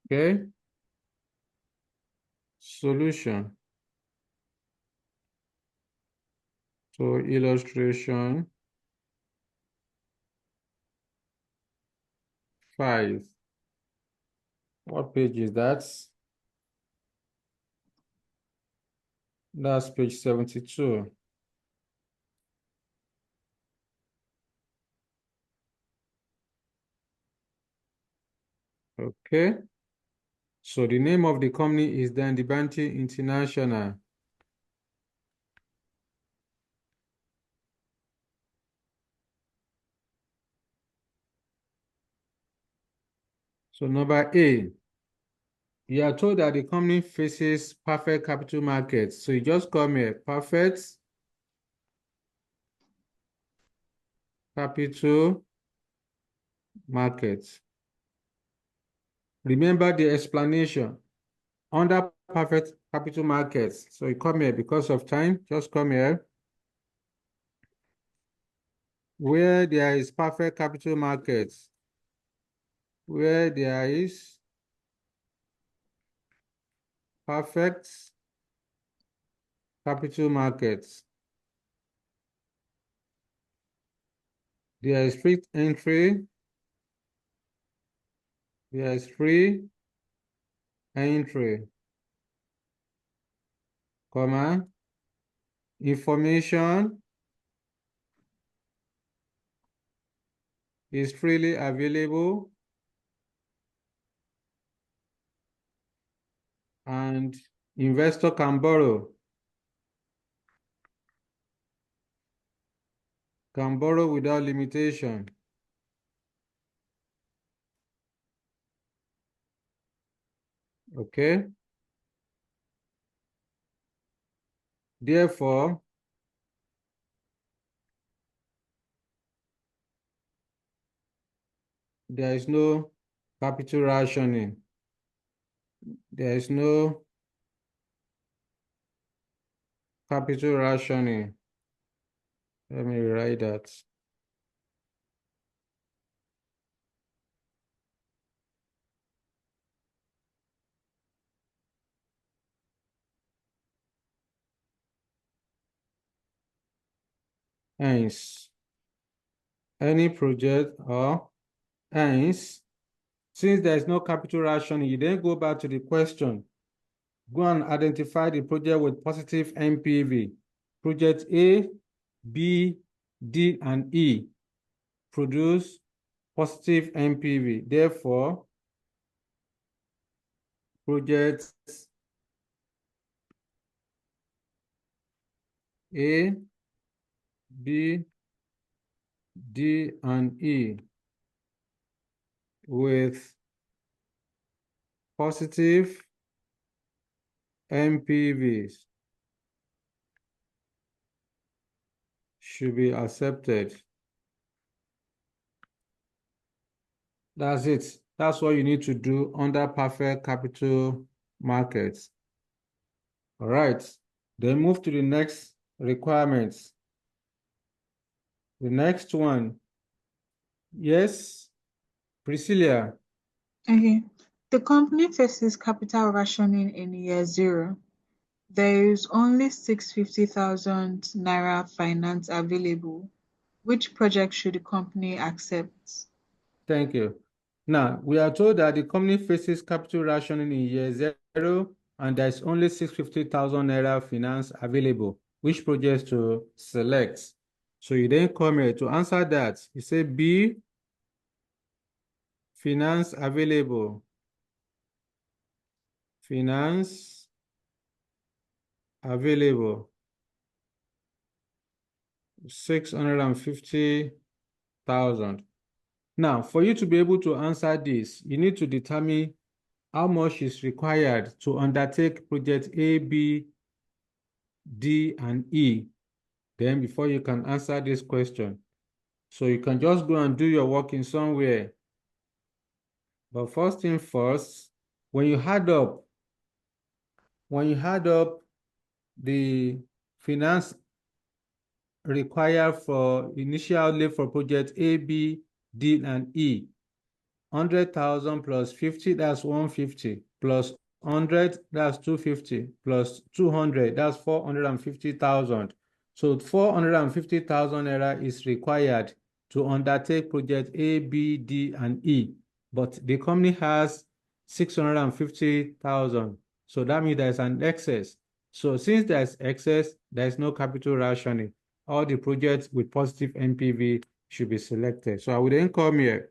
A: Okay. Solution. So illustration 5. What page is that? That's page 72. Okay. So the name of the company is Dandibanti International. So number A, you are told that the company faces perfect capital markets. So you just come here, perfect capital markets. Remember the explanation under perfect capital markets. So you come here because of time, just come here. Where there is perfect capital markets, where there is perfect capital markets, there is free entry, there is free entry, comma, information is freely available and investor can borrow without limitation. Okay. Therefore, there is no capital rationing. There is no capital rationing. Let me write that. Hence, any project or hence, since there is no capital rationing, you then go back to the question. Go and identify the project with positive NPV. Project A, B, D, and E produce positive NPV. Therefore, projects A, B, D, and E with positive NPVs should be accepted. That's it. That's what you need to do under perfect capital markets. All right. Then move to the next requirements. The next one. Yes, Priscilla.
B: Okay. The company faces capital rationing in year zero. There is only 650,000 naira finance available. Which project should the company accept?
A: Thank you. Now, we are told that the company faces capital rationing in year zero, and there's only 650,000 naira finance available. Which projects to select? So you then come here to answer that. You say B, finance available. Finance available. 650,000. Now, for you to be able to answer this, you need to determine how much is required to undertake project A, B, D, and E. Then before you can answer this question. So you can just go and do your work in somewhere. But first thing first, when you add up the finance required for initial outlay for project A, B, D, and E, 100,000 plus 50, that's 150, plus 100, that's 250, plus 200, that's 450,000. So 450,000 naira is required to undertake project A, B, D, and E. But the company has 650,000. So that means there's an excess. So since there's excess, there's no capital rationing. All the projects with positive NPV should be selected. So I would then come here.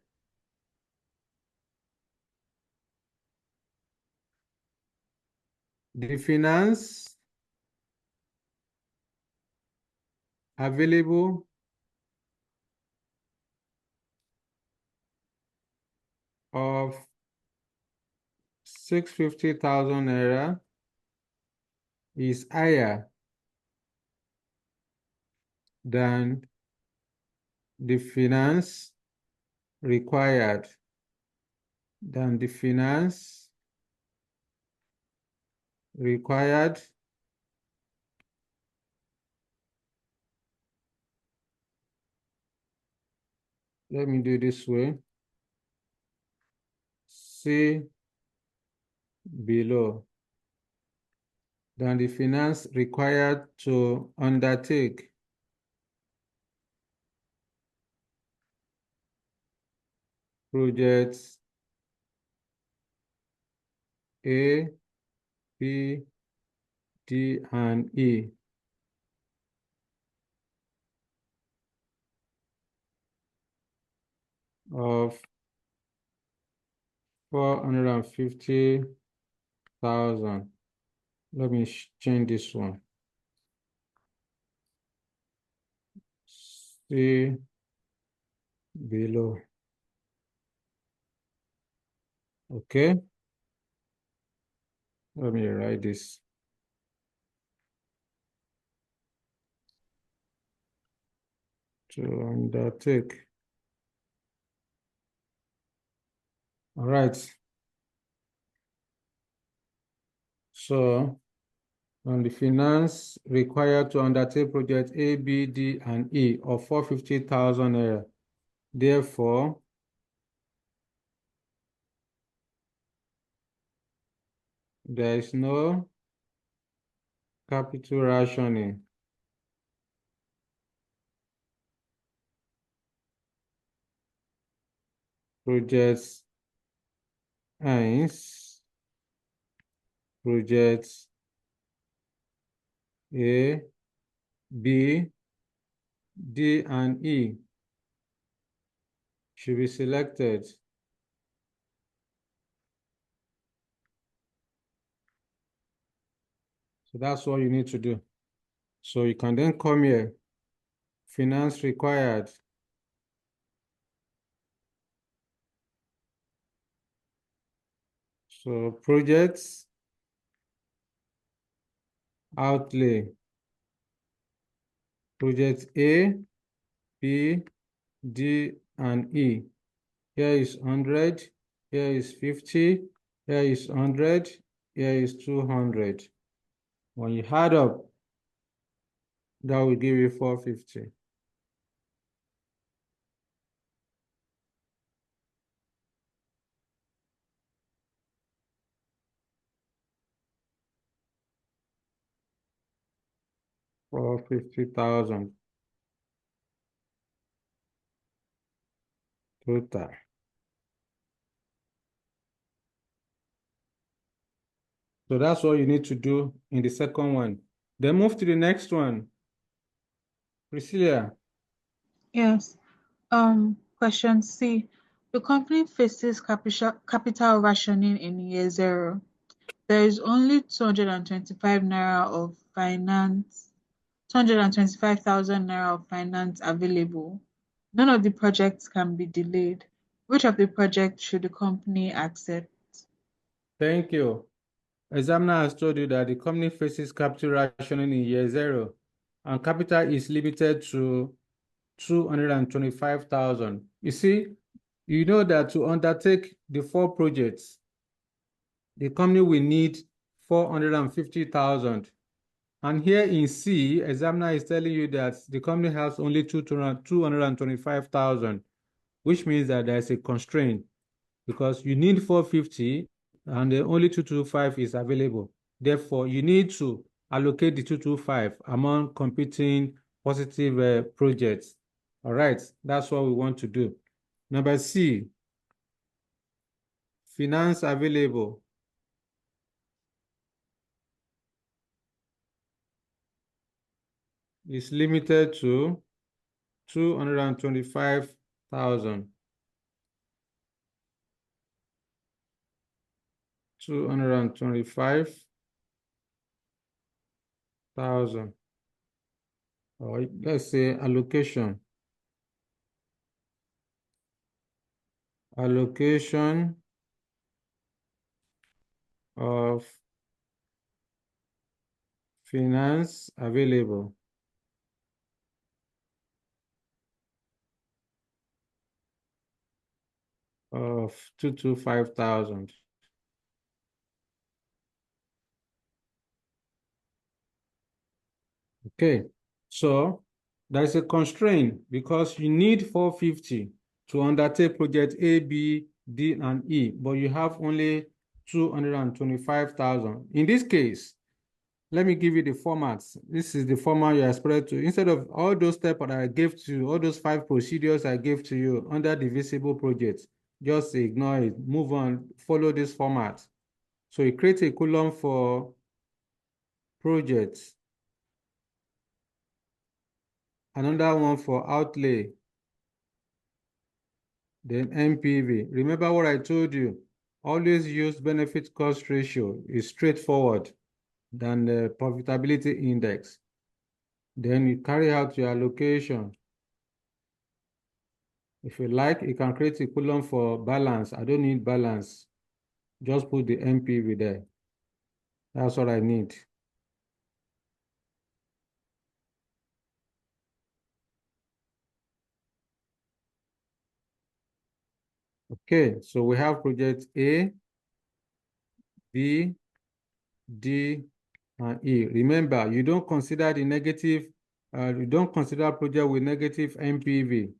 A: The finance available of 650,000 naira is higher than the finance required than the finance required let me do this way. See below than the finance required to undertake projects A, B, D, and E of 450,000. Let me change this one. See below. Okay. Let me write this. To undertake. All right. So, on the finance required to undertake project A, B, D, and E of 450,000 naira. Therefore, there is no capital rationing. Projects 1, projects A, B, D, and E should be selected. So that's what you need to do. So you can then come here, finance required. So projects, outlay, project A, B, D, and E. Here is 100, here is 50, here is 100, here is 200. When you add up, that will give you 450. For 50,000 total. So that's what you need to do in the second one. Then move to the next one. Priscilla.
B: Yes. Question C. The company faces capital rationing in year zero. There is only 225 naira of finance, 225,000 naira of finance available. None of the projects can be delayed. Which of the projects should the company accept?
A: Thank you. Examiner has told you that the company faces capital rationing in year zero, and capital is limited to 225,000. You see, you know that to undertake the 4 projects, the company will need 450,000. And here in C, examiner is telling you that the company has only 225,000, which means that there's a constraint because you need 450 and the only 225 is available. Therefore, you need to allocate the 225 among competing positive projects. All right, that's what we want to do. Number C, finance available is limited to 225,000. 225,000. Or let's say allocation. Allocation of finance available of 225,000. Okay, so there's a constraint because you need 450 to undertake project A, B, D, and E, but you have only 225,000. In this case, let me give you the formats. This is the format you're expected to. Instead of all those steps that I gave to you, all those 5 procedures I gave to you under the visible project, just ignore it, move on, follow this format. So you create a column for projects, another one for outlay, then NPV. Remember what I told you, always use benefit cost ratio. It's straightforward than the profitability index. Then you carry out your allocation. If you like, you can create a column for balance. I don't need balance. Just put the NPV there. That's what I need. Okay, so we have project A, B, D, and E. Remember, you don't consider the negative, you don't consider project with negative NPV.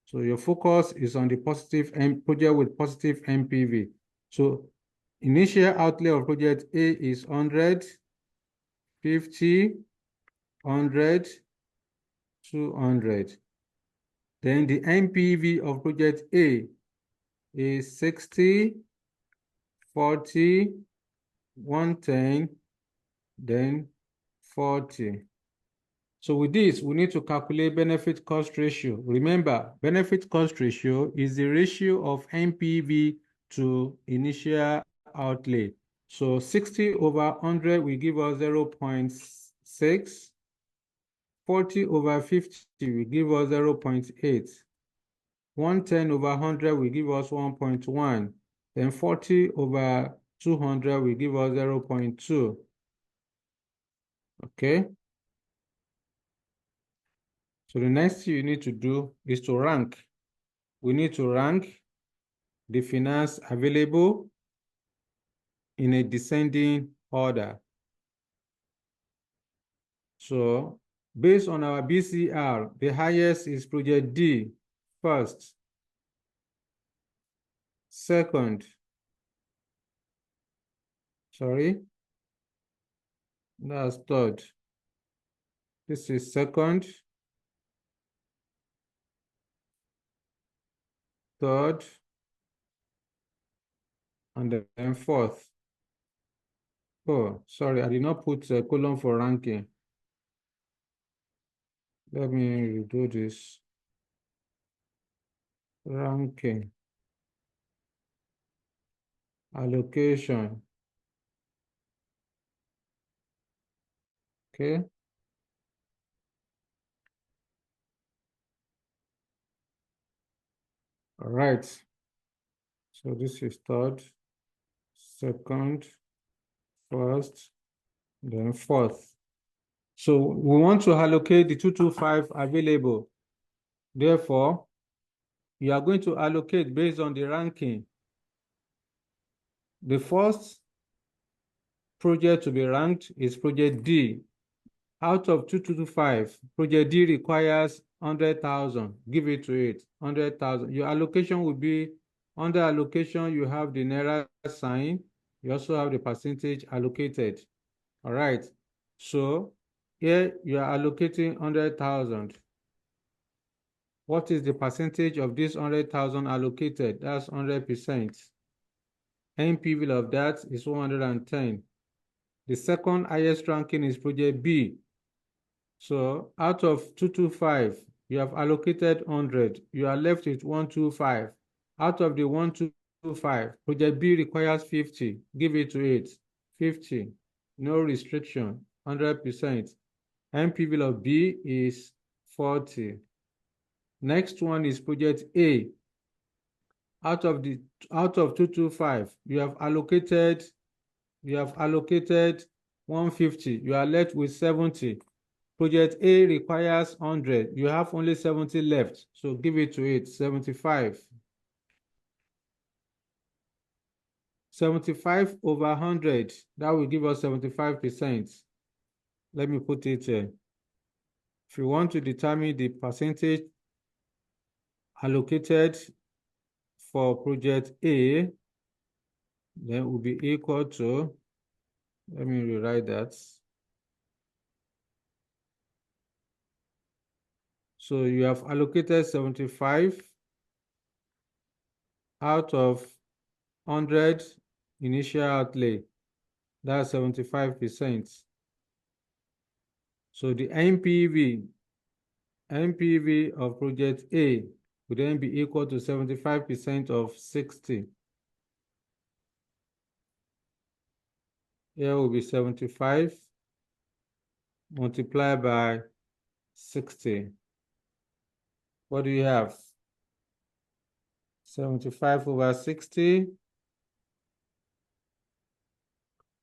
A: So your focus is on the positive project with positive NPV. So initial outlay of project A is 100, 50, 100, 200. Then the NPV of project A is 60, 40, 110, then 40. So with this, we need to calculate benefit cost ratio. Remember, benefit cost ratio is the ratio of NPV to initial outlay. So 60 over 100 will give us 0.6. 40 over 50 will give us 0.8. 110 over 100 will give us 1.1. Then 40 over 200 will give us 0.2. Okay? So the next thing you need to do is to rank. We need to rank the finance available in a descending order. So based on our BCR, the highest is project D first, second, sorry, that's third. This is second, third, and then fourth. Oh, sorry, I did not put a column for ranking. Let me do this. Ranking. Allocation. Okay. All right. So this is third, second, first, then fourth. So we want to allocate the 225 available. Therefore, you are going to allocate based on the ranking. The first project to be ranked is project D. Out of 225, project D requires 100,000. Give it to it, 100,000. Your allocation will be, under allocation, you have the Naira sign. You also have the percentage allocated. All right. So here you are allocating 100,000. What is the percentage of this 100,000 allocated? That's 100%. NPV of that is 110. The second highest ranking is project B. So out of 225, you have allocated 100. You are left with 125. Out of the 125, project B requires 50. Give it to it. 50. No restriction. 100%. NPV of B is 40. Next one is project A. Out of 225, you have allocated 150. You are left with 70. Project A requires 100. You have only 70 left. So give it to it, 75. 75 over 100, that will give us 75%. Let me put it here. If you want to determine the percentage allocated for project A, then it will be equal to, let me rewrite that. So you have allocated 75 out of 100 initial outlay. That's 75%. So the NPV of project A would then be equal to 75% of 60. Here will be 75 multiplied by 60. What do you have? 75 over 60.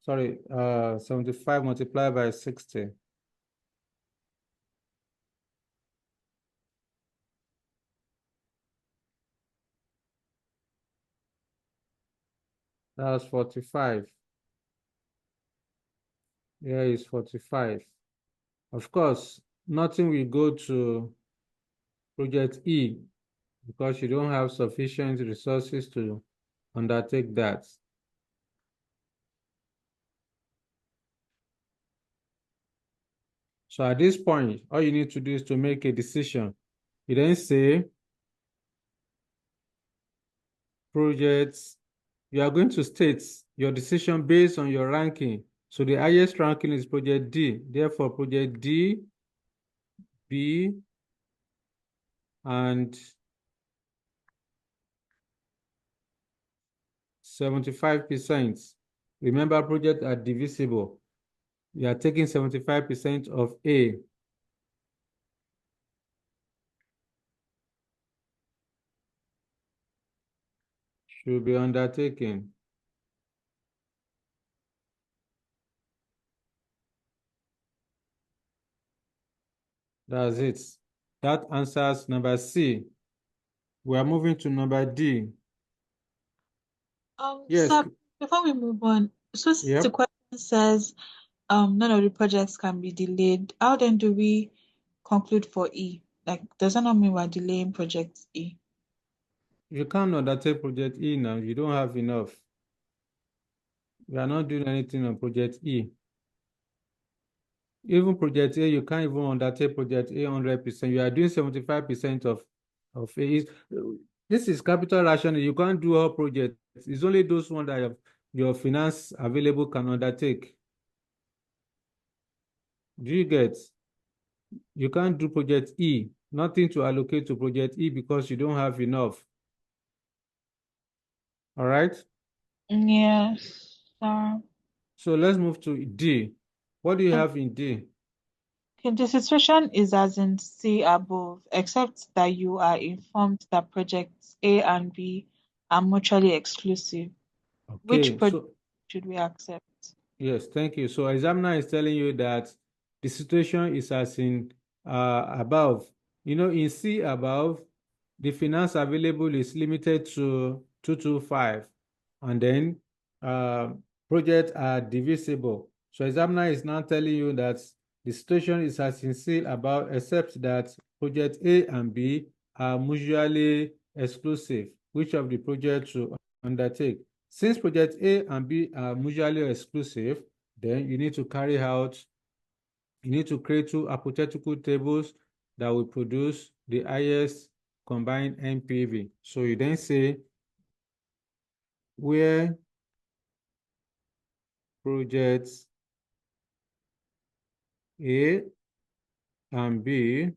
A: Sorry, 75 multiplied by 60. That's 45. Here is 45. Of course, nothing will go to project E because you don't have sufficient resources to undertake that. So at this point, all you need to do is to make a decision. You then say, projects, you are going to state your decision based on your ranking. So the highest ranking is project D. Therefore, project D, B, and 75%. Remember, projects are divisible. You are taking 75% of A. Should be undertaken. That's it. That answers number C. We are moving to number D. Yes.
B: Sir, before we move on, so since the
A: Yep.
B: question says none of the projects can be delayed, how then do we conclude for E? Like, does that not mean we're delaying project E?
A: You can't undertake project E now. You don't have enough. You are not doing anything on project E. Even project A, you can't even undertake project A 100%. You are doing 75% of A. This is capital rationing. You can't do all projects. It's only those ones that have your finance available can undertake. Do you get? You can't do project E. Nothing to allocate to project E because you don't have enough. All right?
B: Yes, sir.
A: So let's move to D. What do you have in D?
B: Okay, the situation is as in C above, except that you are informed that projects A and B are mutually exclusive. Which
A: Okay,
B: project
A: so
B: should we accept?
A: yes, thank you. So examiner is telling you that the situation is as in above. You know, in C above, the finance available is limited to 225, and then uh, projects are divisible. So examiner is now telling you that the situation is as in C above, except that project A and B are mutually exclusive. Which of the projects to undertake? Since project A and B are mutually exclusive, then you need to create two hypothetical tables that will produce the highest combined NPV. So you then say where projects A and B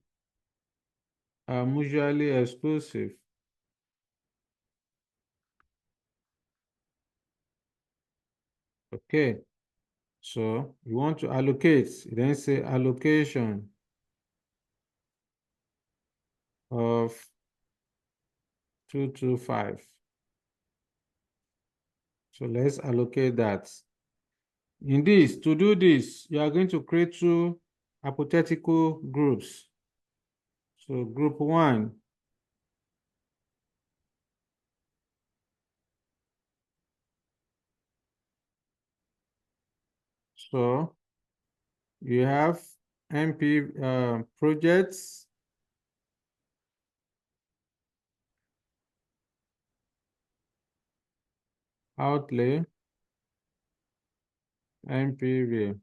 A: are mutually exclusive. Okay, so you want to allocate, you then say allocation of 225. So let's allocate that. In this, to do this, you are going to create two hypothetical groups. So group one, So you have MP projects, outlay, MPV,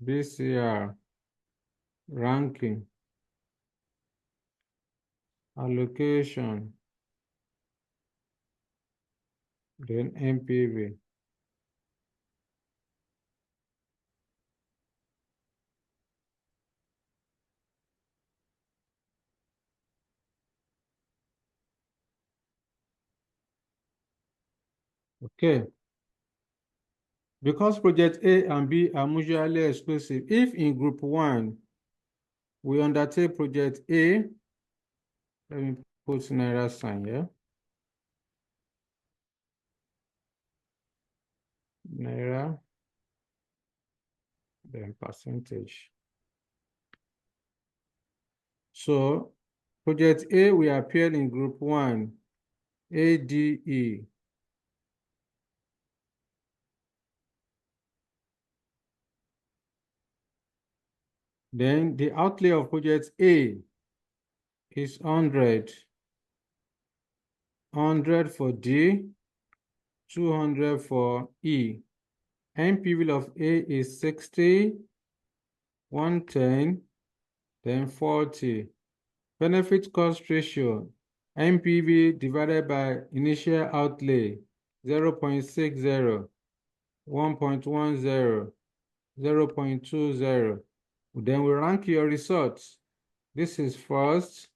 A: BCR, ranking, allocation, then MPV. Okay. Because project A and B are mutually exclusive, if in group 1, we undertake project A, let me put Naira sign here. Naira, then percentage. So project A will appear in group 1, ADE. Then the outlay of project A is 100. 100 for D, 200 for E. NPV of A is 60, 110, then 40. Benefit cost ratio, NPV divided by initial outlay, 0.60, 1.10, 0.20. Then we rank your results. This is first,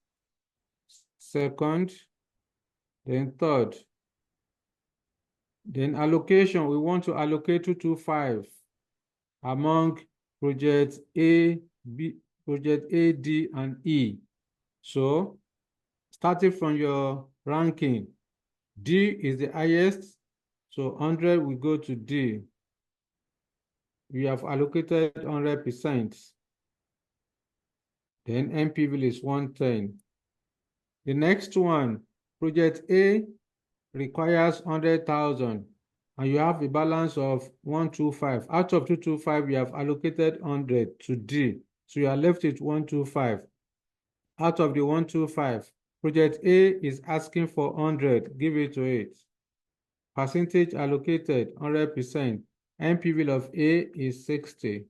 A: second, then third. Then allocation, we want to allocate 225 among project A, B, project A, D, and E. So starting from your ranking, D is the highest, so 100 will go to D. We have allocated 100%. Then NPV is 110. The next one, project A requires 100,000, and you have a balance of 125. Out of 225, you have allocated 100 to D, so you are left with 125. Out of the 125, project A is asking for 100, give it to it. Percentage allocated, 100%. NPV of A is 60.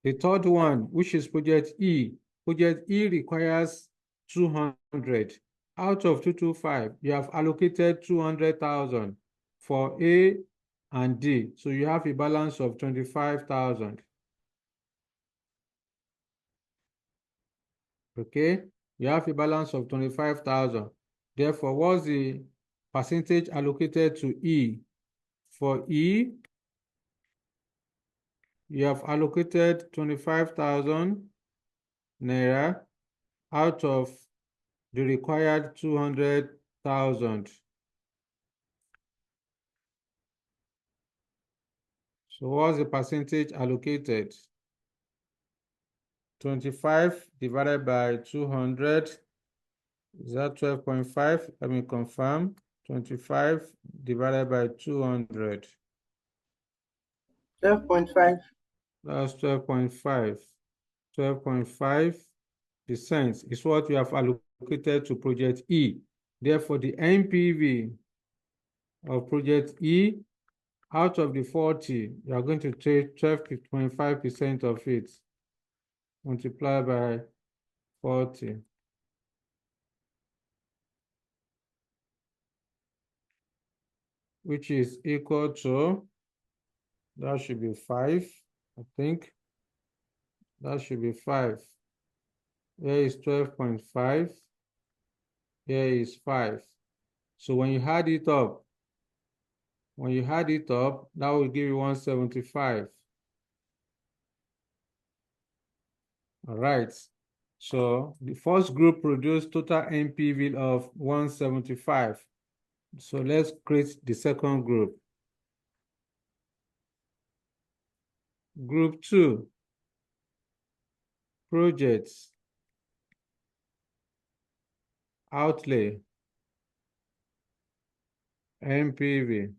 A: The third one, which is project E requires 200. Out of 225, you have allocated 200,000 for A and D. So you have a balance of 25,000. Okay, you have a balance of 25,000. Therefore, what's the percentage allocated to E? For E, you have allocated 25,000 Naira out of the required 200,000. So what's the percentage allocated? 25 divided by 200, is that 12.5? Let me confirm. 25 divided by 200.
C: 12.5.
A: That's 12.5. 12.5% is what we have allocated to project E. Therefore, the NPV of project E, out of the 40, you are going to take 12.5% of it, multiply by 40. Which is equal to, that should be 5, I think. That should be 5. Here is 12.5. Here is 5. So when you add it up, that will give you 175. All right. So the first group produced total NPV of 175. So let's create the second group. Group 2, projects, outlay, NPV.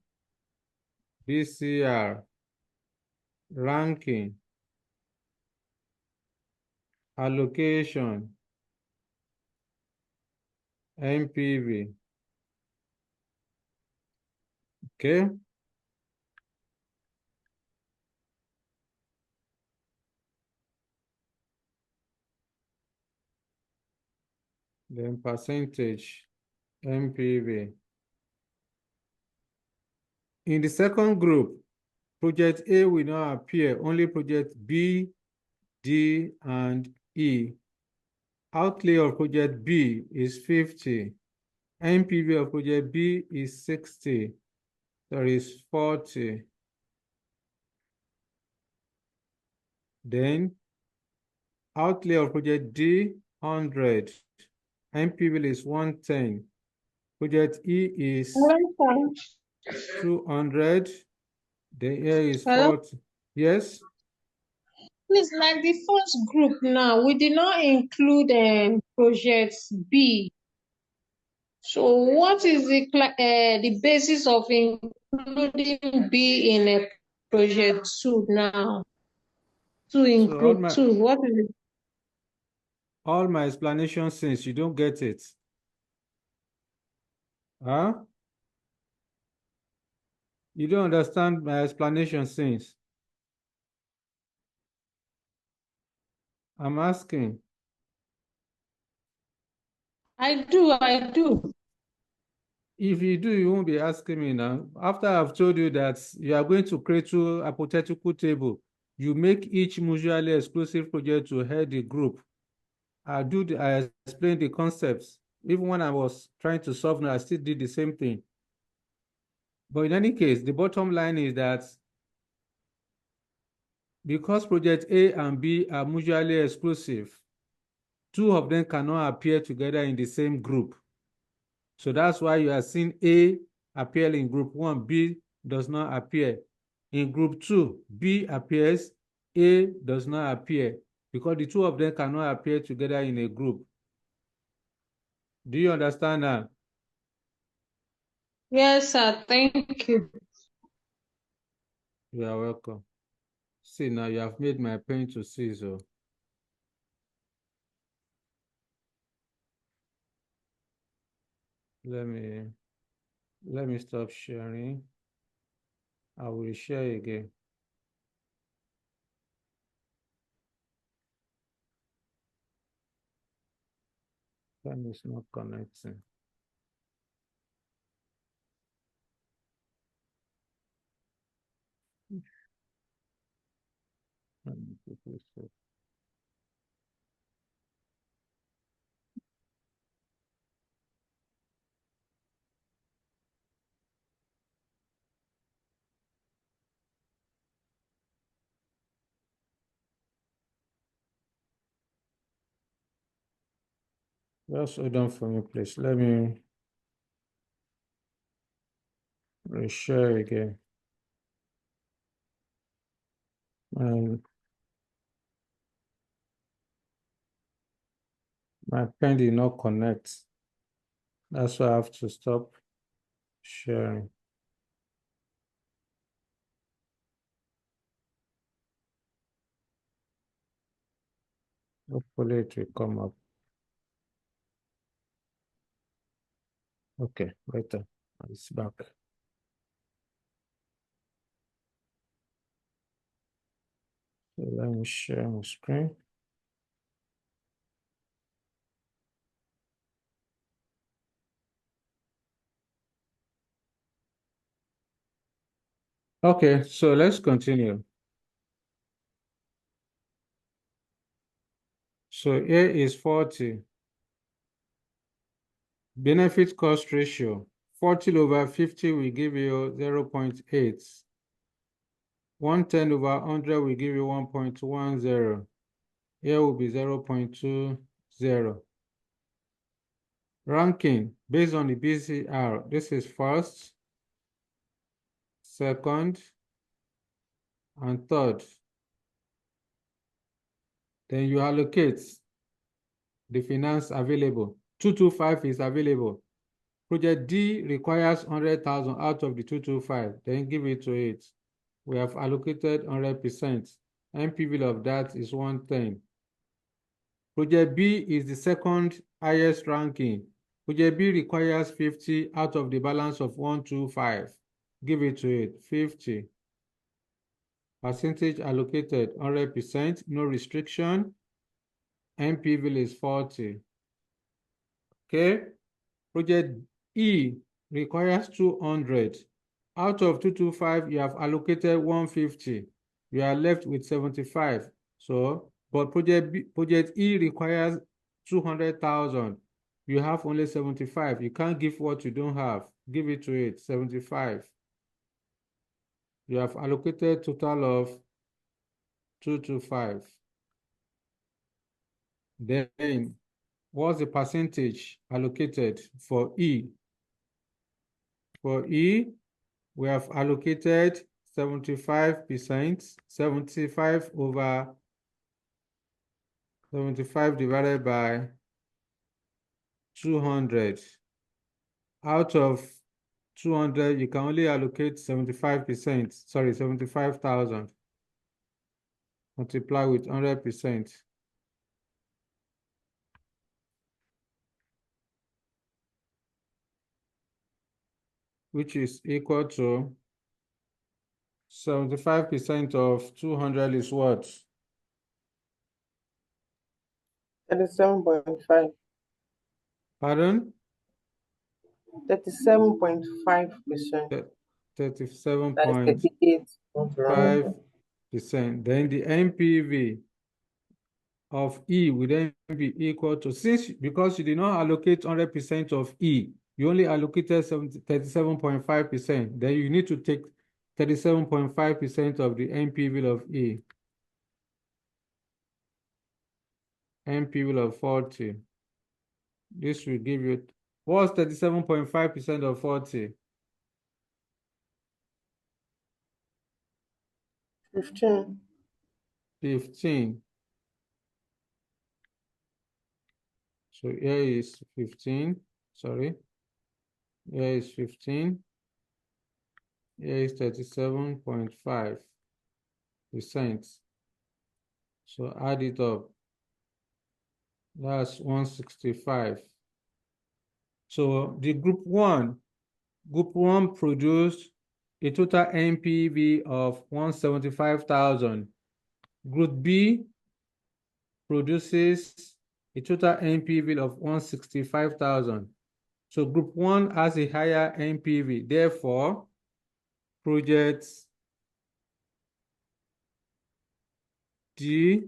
A: BCR, ranking, allocation, MPV. Okay. Then percentage, MPV. In the second group, project A will not appear, only project B, D, and E. Outlay of project B is 50. MPV of project B is 60. There is 40. Then outlay of project D, 100. MPV is 110. Project E is 200. The A is
C: Hello?
A: 40. Yes?
C: Please, like the first group now, we did not include project B. So what is the basis of including B in a project 2 now? To in
A: So
C: group 2, what is it?
A: all my explanation since you don't get it. Huh? You don't understand my explanation since. I'm asking.
C: I do.
A: If you do, you won't be asking me now. After I've told you that you are going to create two hypothetical table, you make each mutually exclusive project to head the group. I explained the concepts. Even when I was trying to solve now, I still did the same thing. But in any case, the bottom line is that because project A and B are mutually exclusive, two of them cannot appear together in the same group. So that's why you are seeing A appear in group 1, B does not appear. In group 2, B appears, A does not appear, because the two of them cannot appear together in a group. Do you understand that?
C: Yes, sir. Thank you.
A: You are welcome. See, now you have made my pain to cease. So let me stop sharing. I will share again. Time is not connecting. Let me quickly check. Just hold on for me, please. Let me reshare again. My pen did not connect. That's why I have to stop sharing. Hopefully it will come up. Okay, better. It's back. So let me share my screen. Okay, so let's continue. So A is 40. Benefit cost ratio. 40 over 50 will give you 0.8. 110 over 100 will give you 1.10. Here will be 0.20. Ranking based on the BCR. This is first, second, and third. Then you allocate the finance available. 225 is available. Project D requires 100,000 out of the 225, then give it to it. We have allocated 100%. NPV of that is 110. Project B is the second highest ranking. Project B requires 50 out of the balance of 125. Give it to it, 50. Percentage allocated, 100%, no restriction. NPV is 40. Okay. Project E requires 200. Out of 225, you have allocated 150. You are left with 75. So, but project E requires 200,000. You have only 75. You can't give what you don't have. Give it to it, 75. You have allocated total of 225. Then, what's the percentage allocated for E? For E, we have allocated 75%, 75 over 75 divided by 200. Out of 200, you can only allocate 75%, sorry, 75,000. Multiply with 100%. Which is equal to 75% of 200 is what?
D: 37.5.
A: Pardon?
D: 37.5%.
A: 37.5%. Then the NPV of E would then be equal to, because you did not allocate 100% of E, you only allocated 37.5%, then you need to take 37.5% of the NPV of E. NPV of 40. This will give you, what's 37.5% of 40?
D: 15.
A: 15. So here is 15, sorry. Here is 15. Here is 37.5%. So add it up. That's 165. So the group one produced a total NPV of 175,000. Group B produces a total NPV of 165,000. So group one has a higher NPV. Therefore, projects D,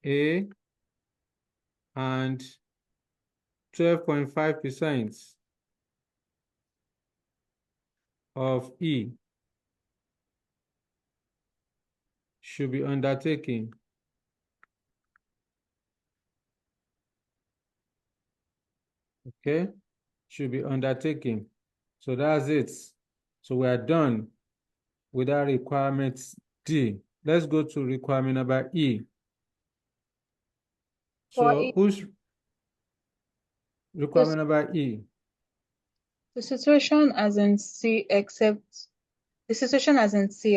A: A, and 12.5% of E should be undertaken. Okay, should be undertaken. So that's it. So we are done with our requirements D. Let's go to requirement number E. So who's requirement number E?
B: The situation as in C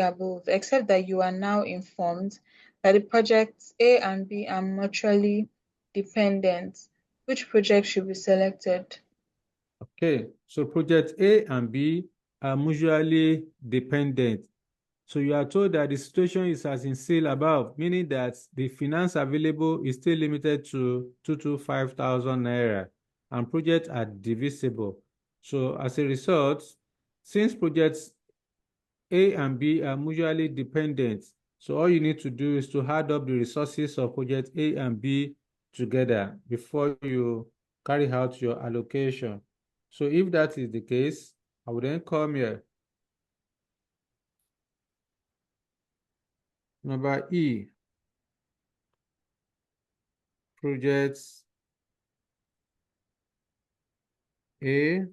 B: above, except that you are now informed that the projects A and B are mutually dependent. Which project should be selected?
A: Okay, so project A and B are mutually dependent. So you are told that the situation is as in C above, meaning that the finance available is still limited to 225,000 naira and projects are divisible. So as a result, since projects A and B are mutually dependent, so all you need to do is to add up the resources of project A and B together before you carry out your allocation. So if that is the case, I will then come here. Number E, projects A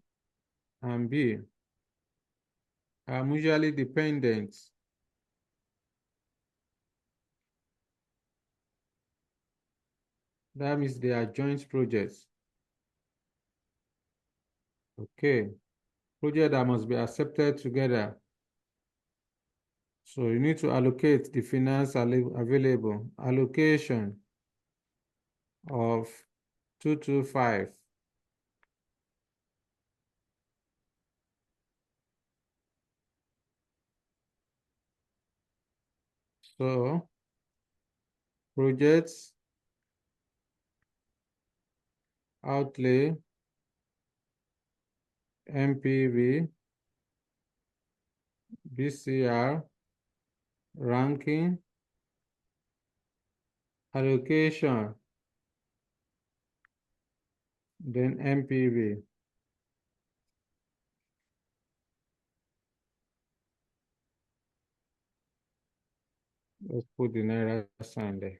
A: and B are mutually dependent. That means they are joint projects. Okay. Project that must be accepted together. So you need to allocate the finance available. Allocation of 225. So projects outlay MPV BCR ranking allocation then MPV. Let's put the Naira sign there.